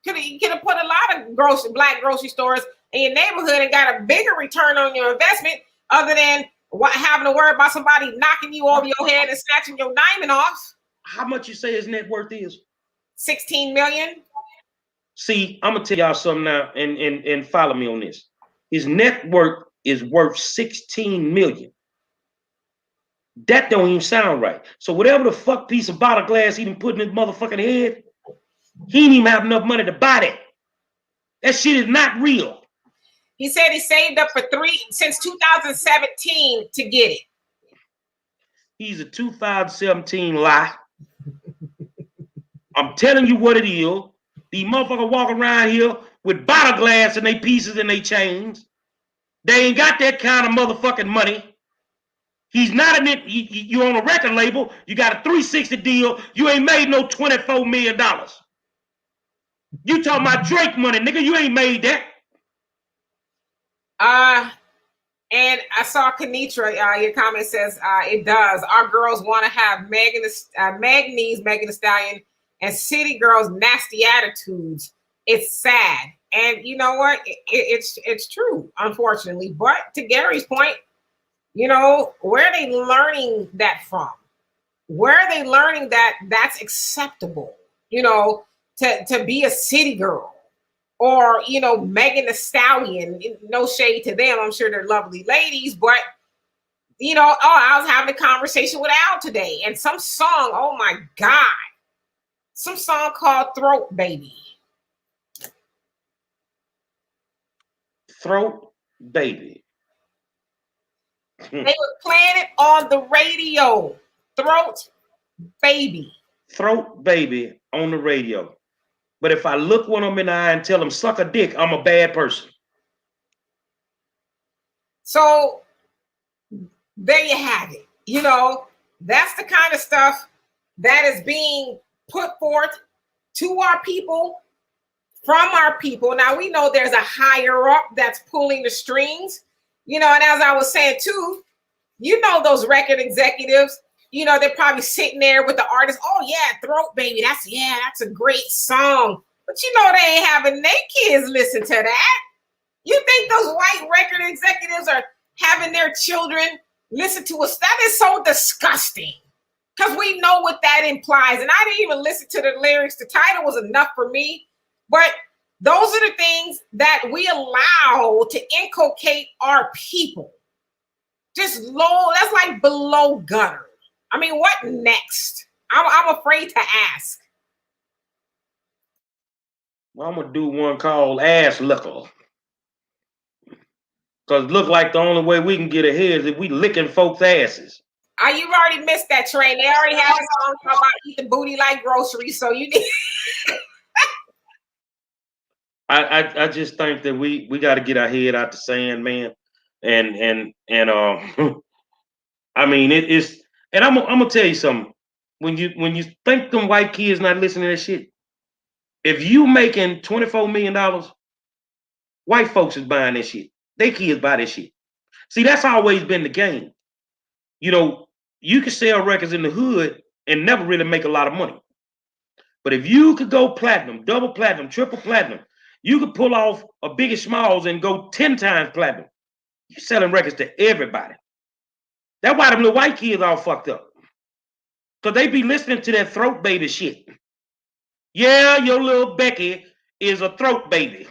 You could have put a lot of black grocery stores in your neighborhood and got a bigger return on your investment other than having to worry about somebody knocking you over your head and snatching your diamond off. How much you say his net worth is? 16 million. See, I'm gonna tell y'all something now, and follow me on this. His net worth is worth 16 million. That don't even sound right. So whatever the fuck piece of bottle glass he done put in his motherfucking head, he didn't even have enough money to buy that. That shit is not real. He said he saved up for since 2017 to get it. He's a 2017 lie. I'm telling you what it is. These motherfuckers walk around here with bottle glass in their pieces and their chains. They ain't got that kind of motherfucking money. He's not you on a record label. You got a 360 deal. You ain't made no $24 million. You talking about Drake money, nigga. You ain't made that. And I saw Kenitra, your comment says it does. Our girls want to have Megan Thee Stallion, and city girls nasty attitudes. It's sad. And you know what? It's true, unfortunately. But to Gary's point, you know, where are they learning that from? Where are they learning that that's acceptable? You know, to be a city girl, or you know, Megan Thee Stallion. No shade to them. I'm sure they're lovely ladies, but you know, I was having a conversation with Al today, and some song. Oh my God, some song called "Throat Baby." Throat Baby. They were playing it on the radio. Throat Baby. Throat Baby on the radio. But if I look one of them in the eye and tell them suck a dick, I'm a bad person. So there you have it. You know, that's the kind of stuff that is being put forth to our people, from our people. Now we know there's a higher up that's pulling the strings, you know, and as I was saying too, you know, those record executives, you know, they're probably sitting there with the artist. Oh yeah, Throat Baby. That's a great song. But you know, they ain't having their kids listen to that. You think those white record executives are having their children listen to us? That is so disgusting. Because we know what that implies. And I didn't even listen to the lyrics. The title was enough for me. But those are the things that we allow to inculcate our people. Just low, that's like below gutter. I mean, what next? I'm afraid to ask. Well, I'm going to do one called Ass Licker. Because look like the only way we can get ahead is if we licking folks' asses. You've already missed that train. They already have a song about eating booty like groceries, so you need... I just think that we got to get our head out the sand, man. And I mean it's and I'm gonna tell you something. When you think them white kids not listening to that shit, if you making $24 million, white folks is buying that shit. They kids buy that shit. See, that's always been the game. You know, you can sell records in the hood and never really make a lot of money. But if you could go platinum, double platinum, triple platinum, you could pull off a Biggest Smalls and go 10 times platinum. You're selling records to everybody. That's why them little white kids all fucked up. Because they be listening to that throat baby shit. Yeah, your little Becky is a throat baby.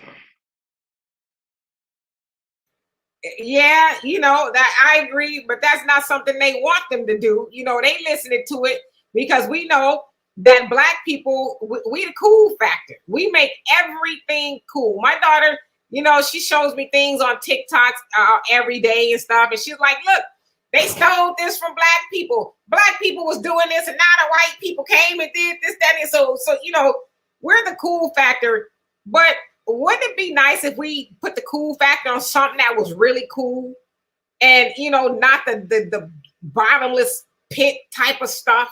Yeah, that I agree, but that's not something they want them to do. They listening to it because we know that Black people, we the cool factor. We make everything cool. My daughter, she shows me things on TikTok every day and stuff, and she's like, "Look, they stole this from Black people. Black people was doing this, and now the white people came and did this, that, and so we're the cool factor, but." Wouldn't it be nice if we put the cool factor on something that was really cool and not the bottomless pit type of stuff?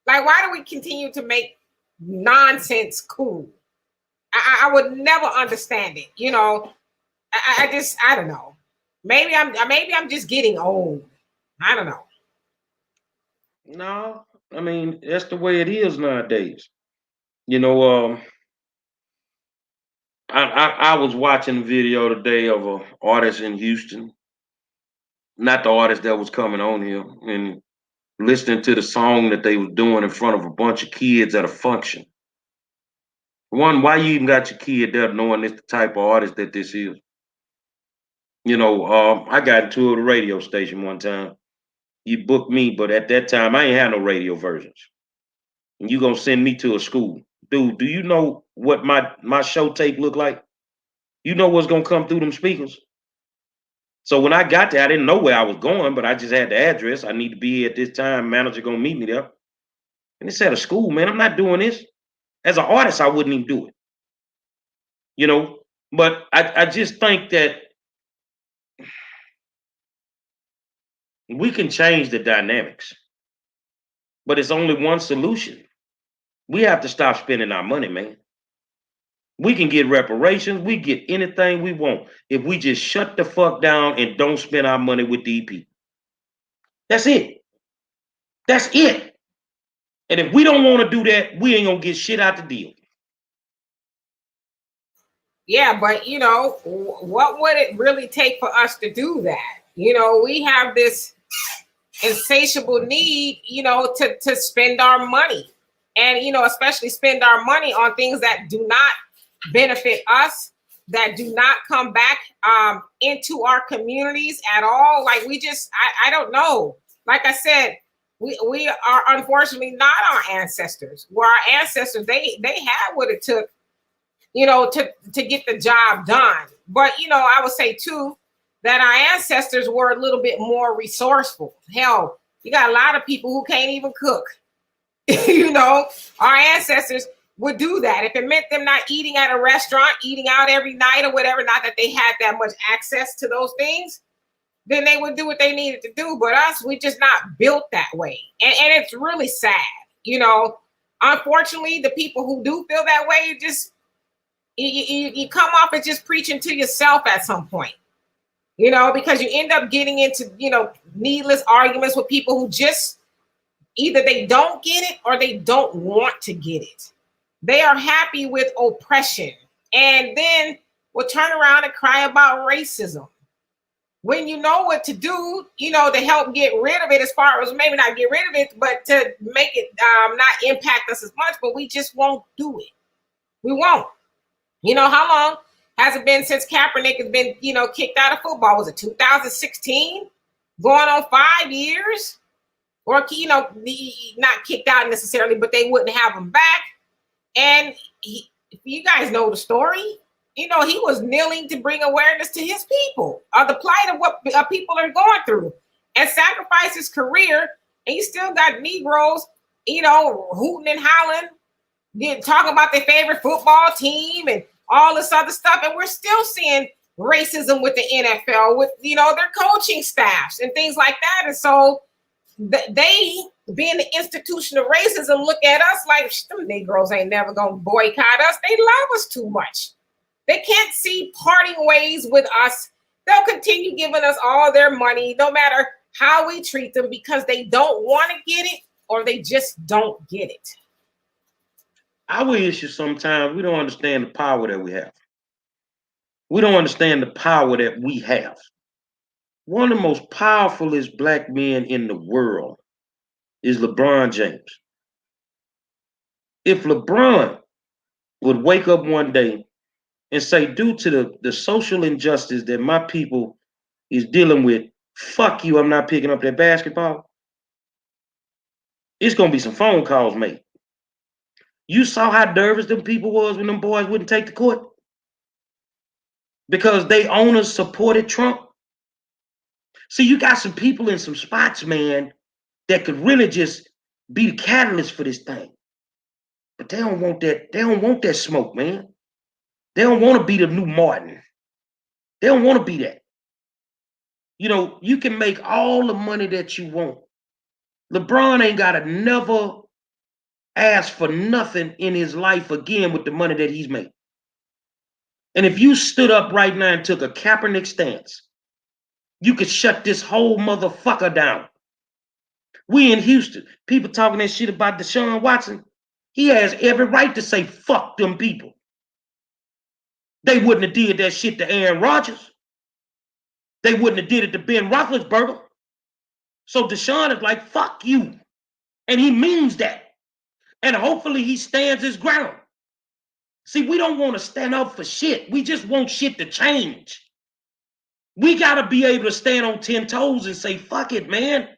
Like, why do we continue to make nonsense cool? I would never understand it. I don't know. Maybe I'm just getting old. I don't know. No, I mean that's the way it is nowadays. You know, I was watching a video today of an artist in Houston, not the artist that was coming on here, and listening to the song that they was doing in front of a bunch of kids at a function. One, why you even got your kid there knowing this the type of artist that this is? I got into a radio station one time. You booked me, but at that time I ain't had no radio versions. And you gonna send me to a school. Dude, do you know what my show tape look like? You know what's gonna come through them speakers? So when I got there, I didn't know where I was going, but I just had the address. I need to be at this time. Manager gonna meet me there. And it said a school, man. I'm not doing this. As an artist, I wouldn't even do it. You know, but I just think that we can change the dynamics, but it's only one solution. We have to stop spending our money, man. We can get reparations, we get anything we want if we just shut the fuck down and don't spend our money with DP. That's it. That's it. And if we don't want to do that, we ain't gonna get shit out the deal. Yeah, but what would it really take for us to do that? We have this insatiable need, to spend our money, and especially spend our money on things that do not benefit us, that do not come back into our communities at all. Like I don't know. Like I said, we are unfortunately not our ancestors. Where our ancestors, they had what it took, to get the job done. But I would say too that our ancestors were a little bit more resourceful. Hell, you got a lot of people who can't even cook. Our ancestors would do that if it meant them not eating at a restaurant, eating out every night or whatever. Not that they had that much access to those things, then they would do what they needed to do. But us, we just not built that way, and it's really sad. Unfortunately, the people who do feel that way, just you come off as just preaching to yourself at some point. Because you end up getting into needless arguments with people who just either they don't get it or they don't want to get it. They are happy with oppression, and then will turn around and cry about racism when you know what to do, to help get rid of it, as far as maybe not get rid of it, but to make it not impact us as much. But we just won't do it. We won't. How long has it been since Kaepernick has been, kicked out of football? Was it 2016? Going on 5 years? Or, not kicked out necessarily, but they wouldn't have him back. And you guys know the story. He was kneeling to bring awareness to his people, the plight of what people are going through, and sacrifice his career. And you still got Negroes, hooting and hollering, talking about their favorite football team and all this other stuff. And we're still seeing racism with the NFL, with, their coaching staffs and things like that. And so they, being the institution of racism, look at us like, them Negroes ain't never going to boycott us. They love us too much. They can't see parting ways with us. They'll continue giving us all their money, no matter how we treat them, because they don't want to get it or they just don't get it. Our issue sometimes we don't understand the power that we have. We don't understand the power that we have. One of the most powerfulest black men in the world is LeBron James. If LeBron would wake up one day and say, due to the social injustice that my people is dealing with, fuck you, I'm not picking up that basketball, it's going to be some phone calls made. You saw how nervous them people was when them boys wouldn't take the court? Because they owners supported Trump. See, you got some people in some spots, man, that could really just be the catalyst for this thing. But they don't want that. They don't want that smoke, man. They don't want to be the new Martin. They don't want to be that. You know, you can make all the money that you want. LeBron ain't got to never ask for nothing in his life again with the money that he's made. And if you stood up right now and took a Kaepernick stance, you could shut this whole motherfucker down. We in Houston, people talking that shit about Deshaun Watson. He has every right to say, fuck them people. They wouldn't have did that shit to Aaron Rodgers. They wouldn't have did it to Ben Roethlisberger. So Deshaun is like, fuck you. And he means that. And hopefully he stands his ground. See, we don't want to stand up for shit. We just want shit to change. We got to be able to stand on 10 toes and say, fuck it, man.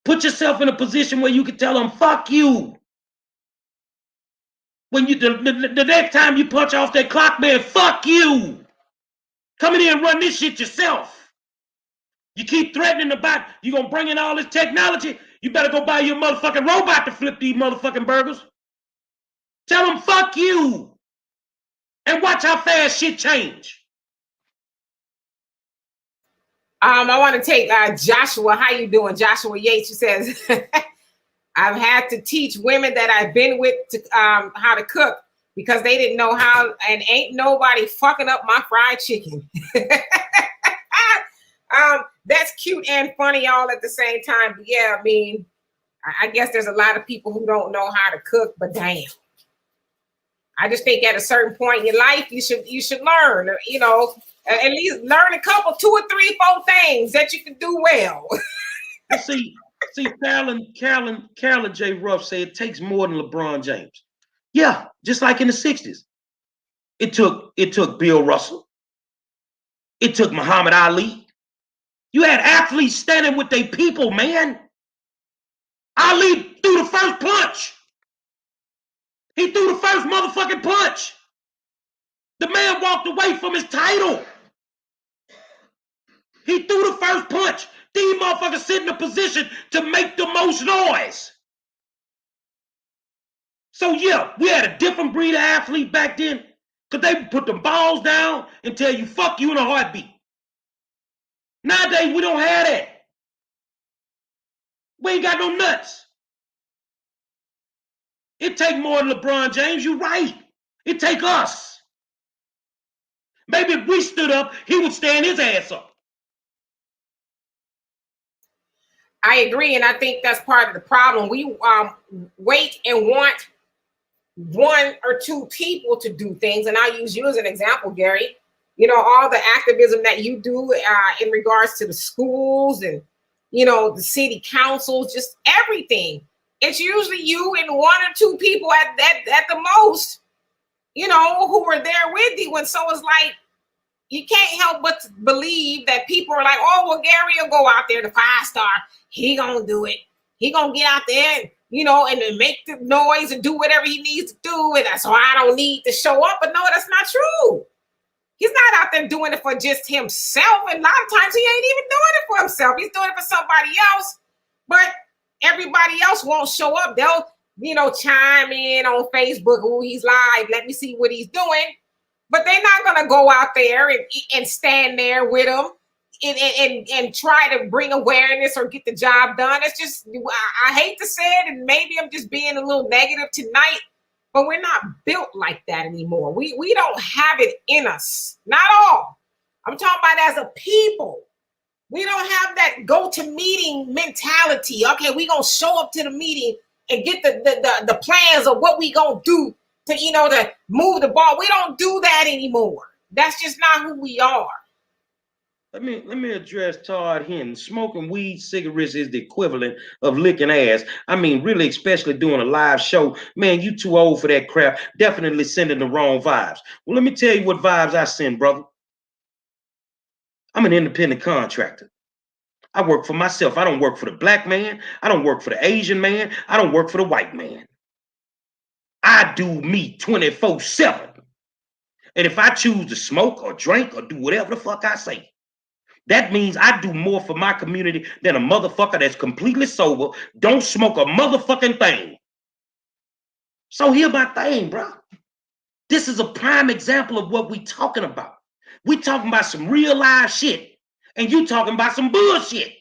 Put yourself in a position where you can tell them, fuck you. When you the next time you punch off that clock, man, fuck you. Come in here and run this shit yourself. You keep threatening about you gonna bring in all this technology, you better go buy your motherfucking robot to flip these motherfucking burgers. Tell them fuck you. And watch how fast shit change. I want to take Joshua. How you doing? Joshua Yates, who says, I've had to teach women that I've been with to, how to cook because they didn't know how, and ain't nobody fucking up my fried chicken. That's cute and funny all at the same time. But yeah, I mean, I guess there's a lot of people who don't know how to cook, but damn. I just think at a certain point in your life, you should learn, you know, at least learn a couple, 2 or 3, 4 things that you can do well. see, Carolyn J. Ruff said it takes more than LeBron James. Yeah, just like in the 60s. It took Bill Russell. It took Muhammad Ali. You had athletes standing with their people, man. Ali threw the first punch. He threw the first motherfucking punch. The man walked away from his title. He threw the first punch. These motherfuckers sit in a position to make the most noise. So yeah, we had a different breed of athlete back then because they put the balls down and tell you fuck you in a heartbeat. Nowadays, we don't have that. We ain't got no nuts. It take more than LeBron James. You're right. It take us. Maybe if we stood up, he would stand his ass up. I agree, and I think that's part of the problem. We wait and want 1 or 2 people to do things, and I'll use you as an example, Gary. You know, all the activism that you do in regards to the schools and, you know, the city councils, just everything. It's usually you and 1 or 2 people at the most, you know, who are there with you. And so it's like, you can't help but to believe that people are like, oh, well, Gary will go out there, the 5-star. He gonna do it. He gonna get out there and, you know, and then make the noise and do whatever he needs to do. And so I don't need to show up. But no, that's not true. He's not out there doing it for just himself. And a lot of times he ain't even doing it for himself. He's doing it for somebody else. But everybody else won't show up. They'll, you know, chime in on Facebook. Oh, he's live. Let me see what he's doing. But they're not going to go out there and stand there with him and try to bring awareness or get the job done. It's just, I hate to say it, and maybe I'm just being a little negative tonight, but we're not built like that anymore. We don't have it in us. Not all. I'm talking about as a people. We don't have that go-to-meeting mentality. Okay, we're going to show up to the meeting and get the plans of what we going to do to, you know, to move the ball. We don't do that anymore. That's just not who we are. Let me address Todd Hinton. Smoking weed cigarettes is the equivalent of licking ass. I mean, really, especially doing a live show. Man, you too old for that crap. Definitely sending the wrong vibes. Well, let me tell you what vibes I send, brother. I'm an independent contractor. I work for myself. I don't work for the black man. I don't work for the Asian man. I don't work for the white man. I do me 24/7. And if I choose to smoke or drink or do whatever the fuck I say, that means I do more for my community than a motherfucker that's completely sober, don't smoke a motherfucking thing. So here's my thing, bro. This is a prime example of what we talking about. We talking about some real live shit, and you talking about some bullshit.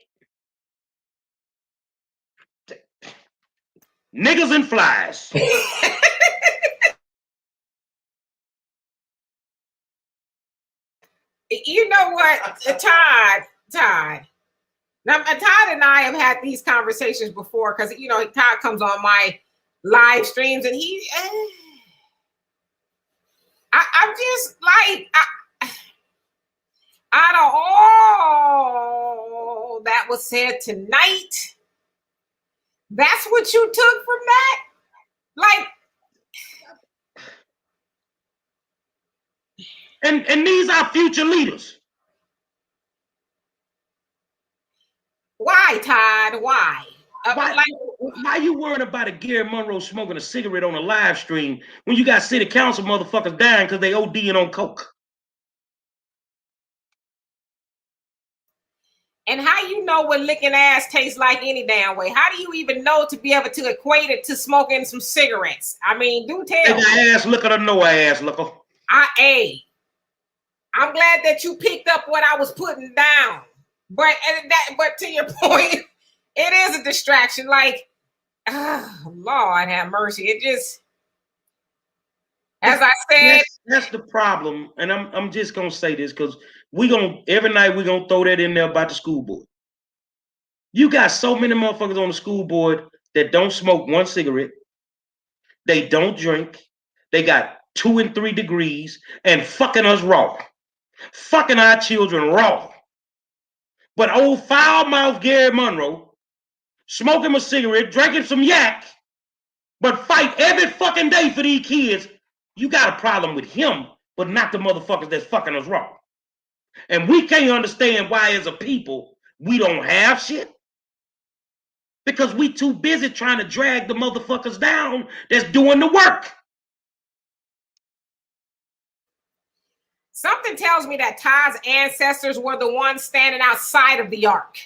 Niggas and flies. You know what, Todd. Now, Todd and I have had these conversations before because Todd comes on my live streams and I'm just like, out of all that was said tonight, that's what you took from that? Like, and these are future leaders. Why, Todd? Why? Why you worried about a Gary Monroe smoking a cigarette on a live stream when you got city council motherfuckers dying because they ODing on coke? And how you know what licking ass tastes like any damn way? How do you even know to be able to equate it to smoking some cigarettes? I mean, do tell. Ass looker or no ass looker. I'm glad that you picked up what I was putting down. But to your point, it is a distraction. Like, Lord have mercy. It just, as I said, that's the problem. And I'm just gonna say this because every night we're gonna throw that in there about the school board. You got so many motherfuckers on the school board that don't smoke one cigarette, they don't drink, they got 2 and 3 degrees, and fucking us raw. Fucking our children raw. But old foul mouth Gary Monroe, smoking a cigarette, drinking some yak, but fight every fucking day for these kids. You got a problem with him, but not the motherfuckers that's fucking us raw. And we can't understand why, as a people, we don't have shit. Because we too busy trying to drag the motherfuckers down that's doing the work. Something tells me that Todd's ancestors were the ones standing outside of the ark.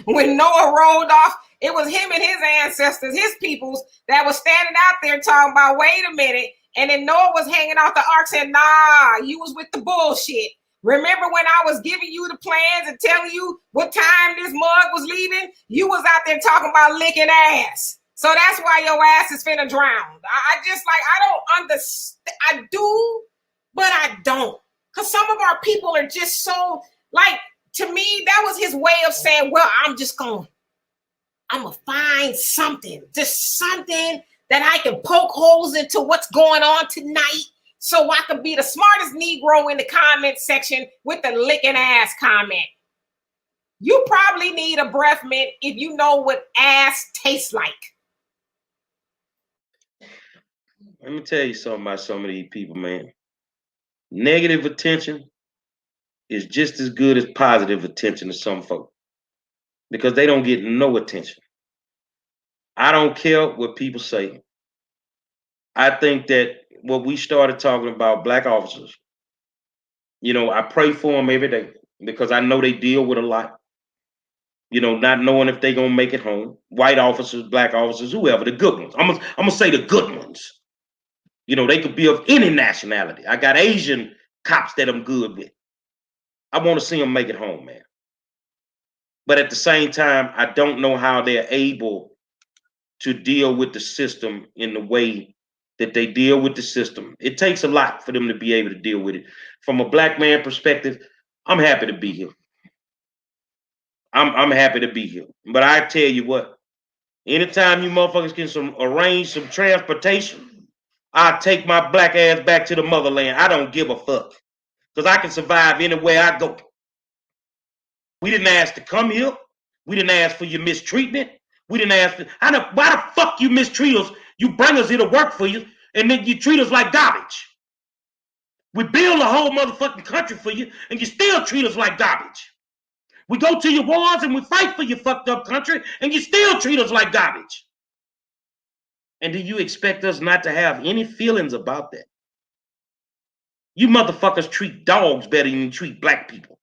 When Noah rolled off, it was him and his ancestors, his peoples, that was standing out there talking about, wait a minute. And then Noah was hanging off the ark saying, nah, you was with the bullshit. Remember when I was giving you the plans and telling you what time this mug was leaving? You was out there talking about licking ass. So that's why your ass is finna drown. I don't understand. I do, but I don't. Because some of our people are just so, like, to me, that was his way of saying, well, I'm going to find something, just something that I can poke holes into what's going on tonight so I can be the smartest Negro in the comment section with the licking ass comment. You probably need a breath mint if you know what ass tastes like. Let me tell you something about some of these people, man. Negative attention is just as good as positive attention to some folk because they don't get no attention. I don't care what people say. I think that what we started talking about, black officers, I pray for them every day because I know they deal with a lot. Not knowing if they're going to make it home. White officers, black officers, whoever, the good ones. I'm gonna say the good ones. They could be of any nationality. I got Asian cops that I'm good with. I want to see them make it home, man. But at the same time, I don't know how they're able to deal with the system in the way that they deal with the system. It takes a lot for them to be able to deal with it. From a black man perspective, I'm happy to be here. I'm happy to be here. But I tell you what, anytime you motherfuckers can arrange some transportation, I'll take my black ass back to the motherland. I don't give a fuck. because I can survive anywhere I go. We didn't ask to come here. We didn't ask for your mistreatment. We didn't ask. Why the fuck you mistreat us? You bring us here to work for you, and then you treat us like garbage. We build a whole motherfucking country for you, and you still treat us like garbage. We go to your wars and we fight for your fucked up country, and you still treat us like garbage. And do you expect us not to have any feelings about that? You motherfuckers treat dogs better than you treat black people.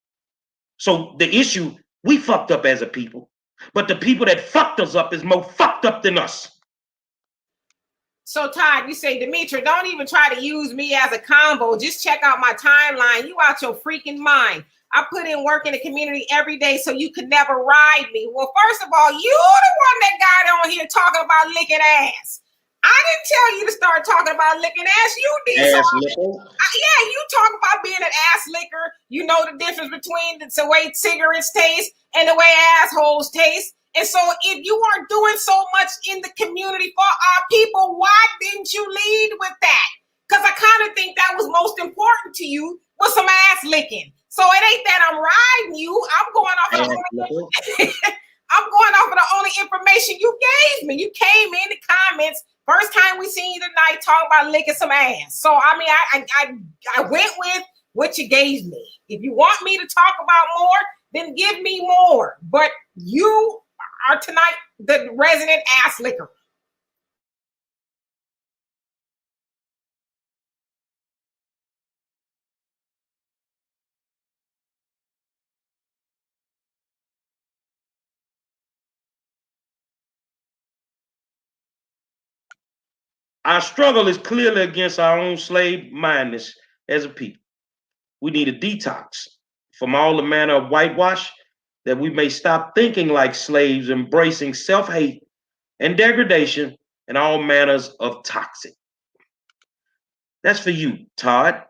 So the issue, we fucked up as a people, but the people that fucked us up is more fucked up than us. So Todd, you say, Demetri, don't even try to use me as a combo. Just check out my timeline. You out your freaking mind. I put in work in the community every day so you could never ride me. Well, first of all, you the one that got on here talking about licking ass. I didn't tell you to start talking about licking ass. You did. Ass licker? Yeah, you talk about being an ass licker. You know the difference between the way cigarettes taste and the way assholes taste. And so if you are doing so much in the community for our people, why didn't you lead with that? Because I kind of think that was most important to you was some ass licking. So it ain't that I'm riding you. I'm going off of I'm going off of the only information you gave me. You came in the comments. First time we seen you tonight talking about licking some ass. So I mean, I went with what you gave me. If you want me to talk about more, then give me more. But you are tonight the resident ass licker. Our struggle is clearly against our own slave mindedness as a people. We need a detox from all the manner of whitewash that we may stop thinking like slaves, embracing self-hate and degradation and all manners of toxic. That's for you, Todd.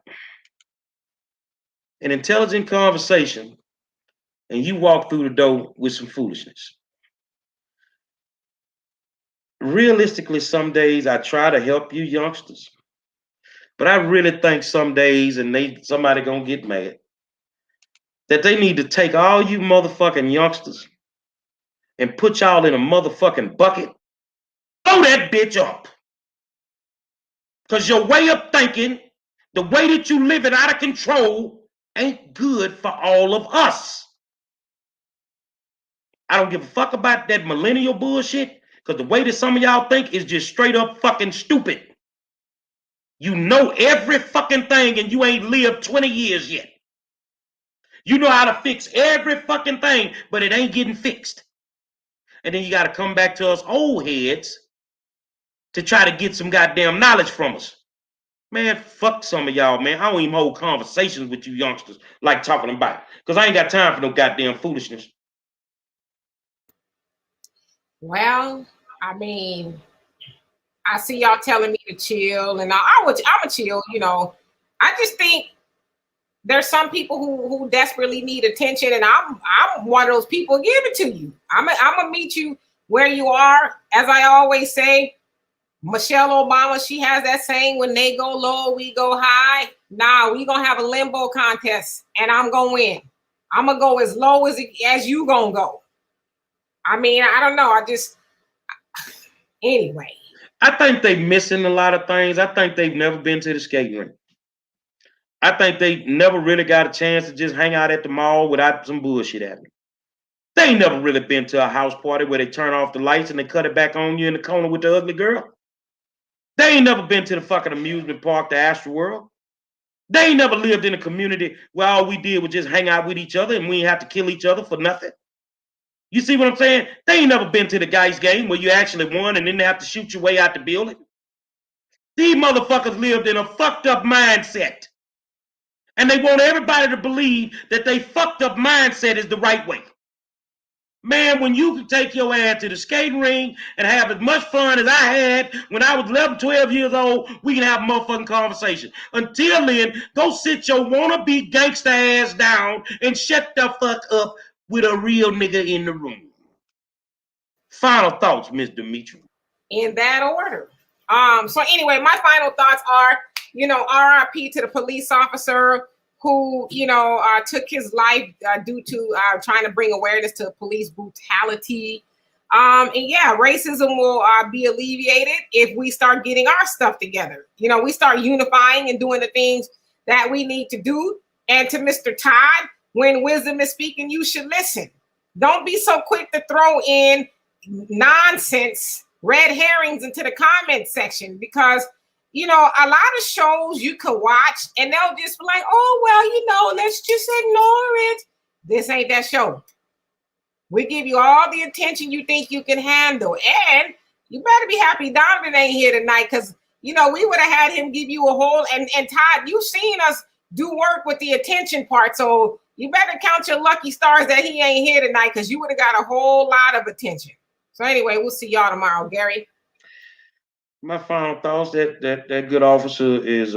An intelligent conversation, and you walk through the door with some foolishness. Realistically, some days I try to help you youngsters, but I really think some days, and somebody gonna get mad, that they need to take all you motherfucking youngsters and put y'all in a motherfucking bucket, blow that bitch up. Because your way of thinking, the way that you living out of control, ain't good for all of us. I don't give a fuck about that millennial bullshit, because the way that some of y'all think is just straight up fucking stupid. You know every fucking thing and you ain't lived 20 years yet. You know how to fix every fucking thing, but it ain't getting fixed. And then you got to come back to us old heads to try to get some goddamn knowledge from us. Man, fuck some of y'all, man. I don't even hold conversations with you youngsters like talking about it, because I ain't got time for no goddamn foolishness. Well, I mean, I see y'all telling me to chill, and I'm a chill, you know. I just think there's some people who desperately need attention, and I'm one of those people. Give it to you. I'm gonna meet you where you are. As I always say, Michelle Obama, she has that saying, when they go low, we go high. Nah, we gonna have a limbo contest, and I'm gonna win. I'm gonna go as low as you gonna go. I mean, I don't know. Anyway. I think they missing a lot of things. I think they've never been to the skating rink. I think they never really got a chance to just hang out at the mall without some bullshit happening. They ain't never really been to a house party where they turn off the lights and they cut it back on you in the corner with the ugly girl. They ain't never been to the fucking amusement park, the Astro World. They ain't never lived in a community where all we did was just hang out with each other and we ain't have to kill each other for nothing. You see what I'm saying? They ain't never been to the Geist game where you actually won and then they have to shoot your way out the building. These motherfuckers lived in a fucked up mindset. And they want everybody to believe that they fucked up mindset is the right way. Man, when you can take your ass to the skating ring and have as much fun as I had when I was 11, 12 years old, we can have a motherfucking conversation. Until then, go sit your wannabe gangster ass down and shut the fuck up with a real nigga in the room. Final thoughts, Miss Demetri. In that order. So anyway, my final thoughts are, RIP to the police officer who, took his life due to trying to bring awareness to police brutality. And yeah, racism will be alleviated if we start getting our stuff together. We start unifying and doing the things that we need to do. And to Mr. Todd, when wisdom is speaking, you should listen. Don't be so quick to throw in nonsense, red herrings into the comment section, because a lot of shows you could watch and they'll just be like, oh, well, let's just ignore it. This ain't that show. We give you all the attention you think you can handle. And you better be happy Donovan ain't here tonight, because, we would have had him give you a whole, and Todd, you've seen us do work with the attention part. So you better count your lucky stars that he ain't here tonight, because you would have got a whole lot of attention. So anyway, we'll see y'all tomorrow. Gary? My final thoughts, that good officer is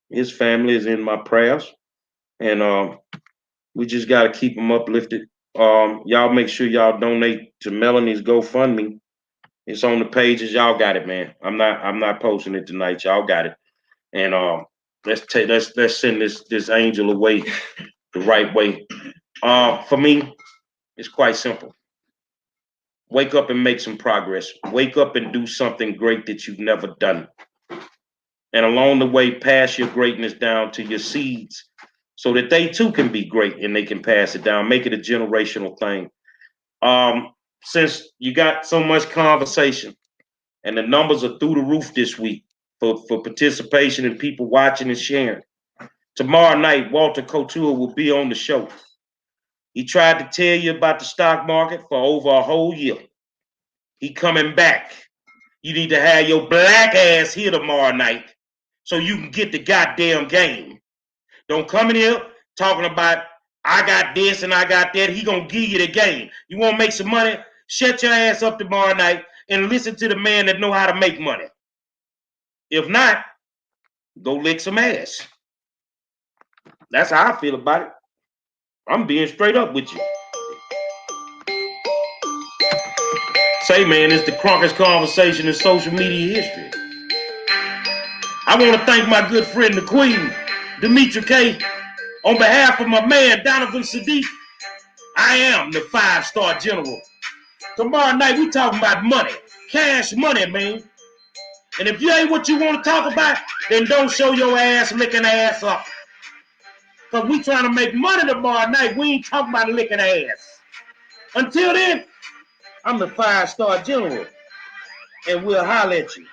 his family is in my prayers, and we just got to keep him uplifted. Y'all make sure y'all donate to Melanie's GoFundMe. It's on the pages. Y'all got it, man. I'm not posting it tonight. Y'all got it, and let's send this angel away the right way. For me, it's quite simple. Wake up and make some progress. Wake up and do something great that you've never done. And along the way, pass your greatness down to your seeds so that they too can be great and they can pass it down. Make it a generational thing. Since you got so much conversation and the numbers are through the roof this week for participation and people watching and sharing, tomorrow night, Walter Couture will be on the show. He tried to tell you about the stock market for over a whole year. He coming back. You need to have your black ass here tomorrow night so you can get the goddamn game. Don't come in here talking about I got this and I got that. He gonna give you the game. You want to make some money? Shut your ass up tomorrow night and listen to the man that know how to make money. If not, go lick some ass. That's how I feel about it. I'm being straight up with you. Say, man, it's the Crockett's conversation in social media history. I want to thank my good friend, the Queen, Demetra K. On behalf of my man, Donovan Sadiq, I am the 5-star general. Tomorrow night, we talking about money. Cash money, man. And if you ain't what you want to talk about, then don't show your ass licking ass up. Because we trying to make money tomorrow night. We ain't talking about licking ass. Until then, I'm the 5-star general. And we'll holler at you.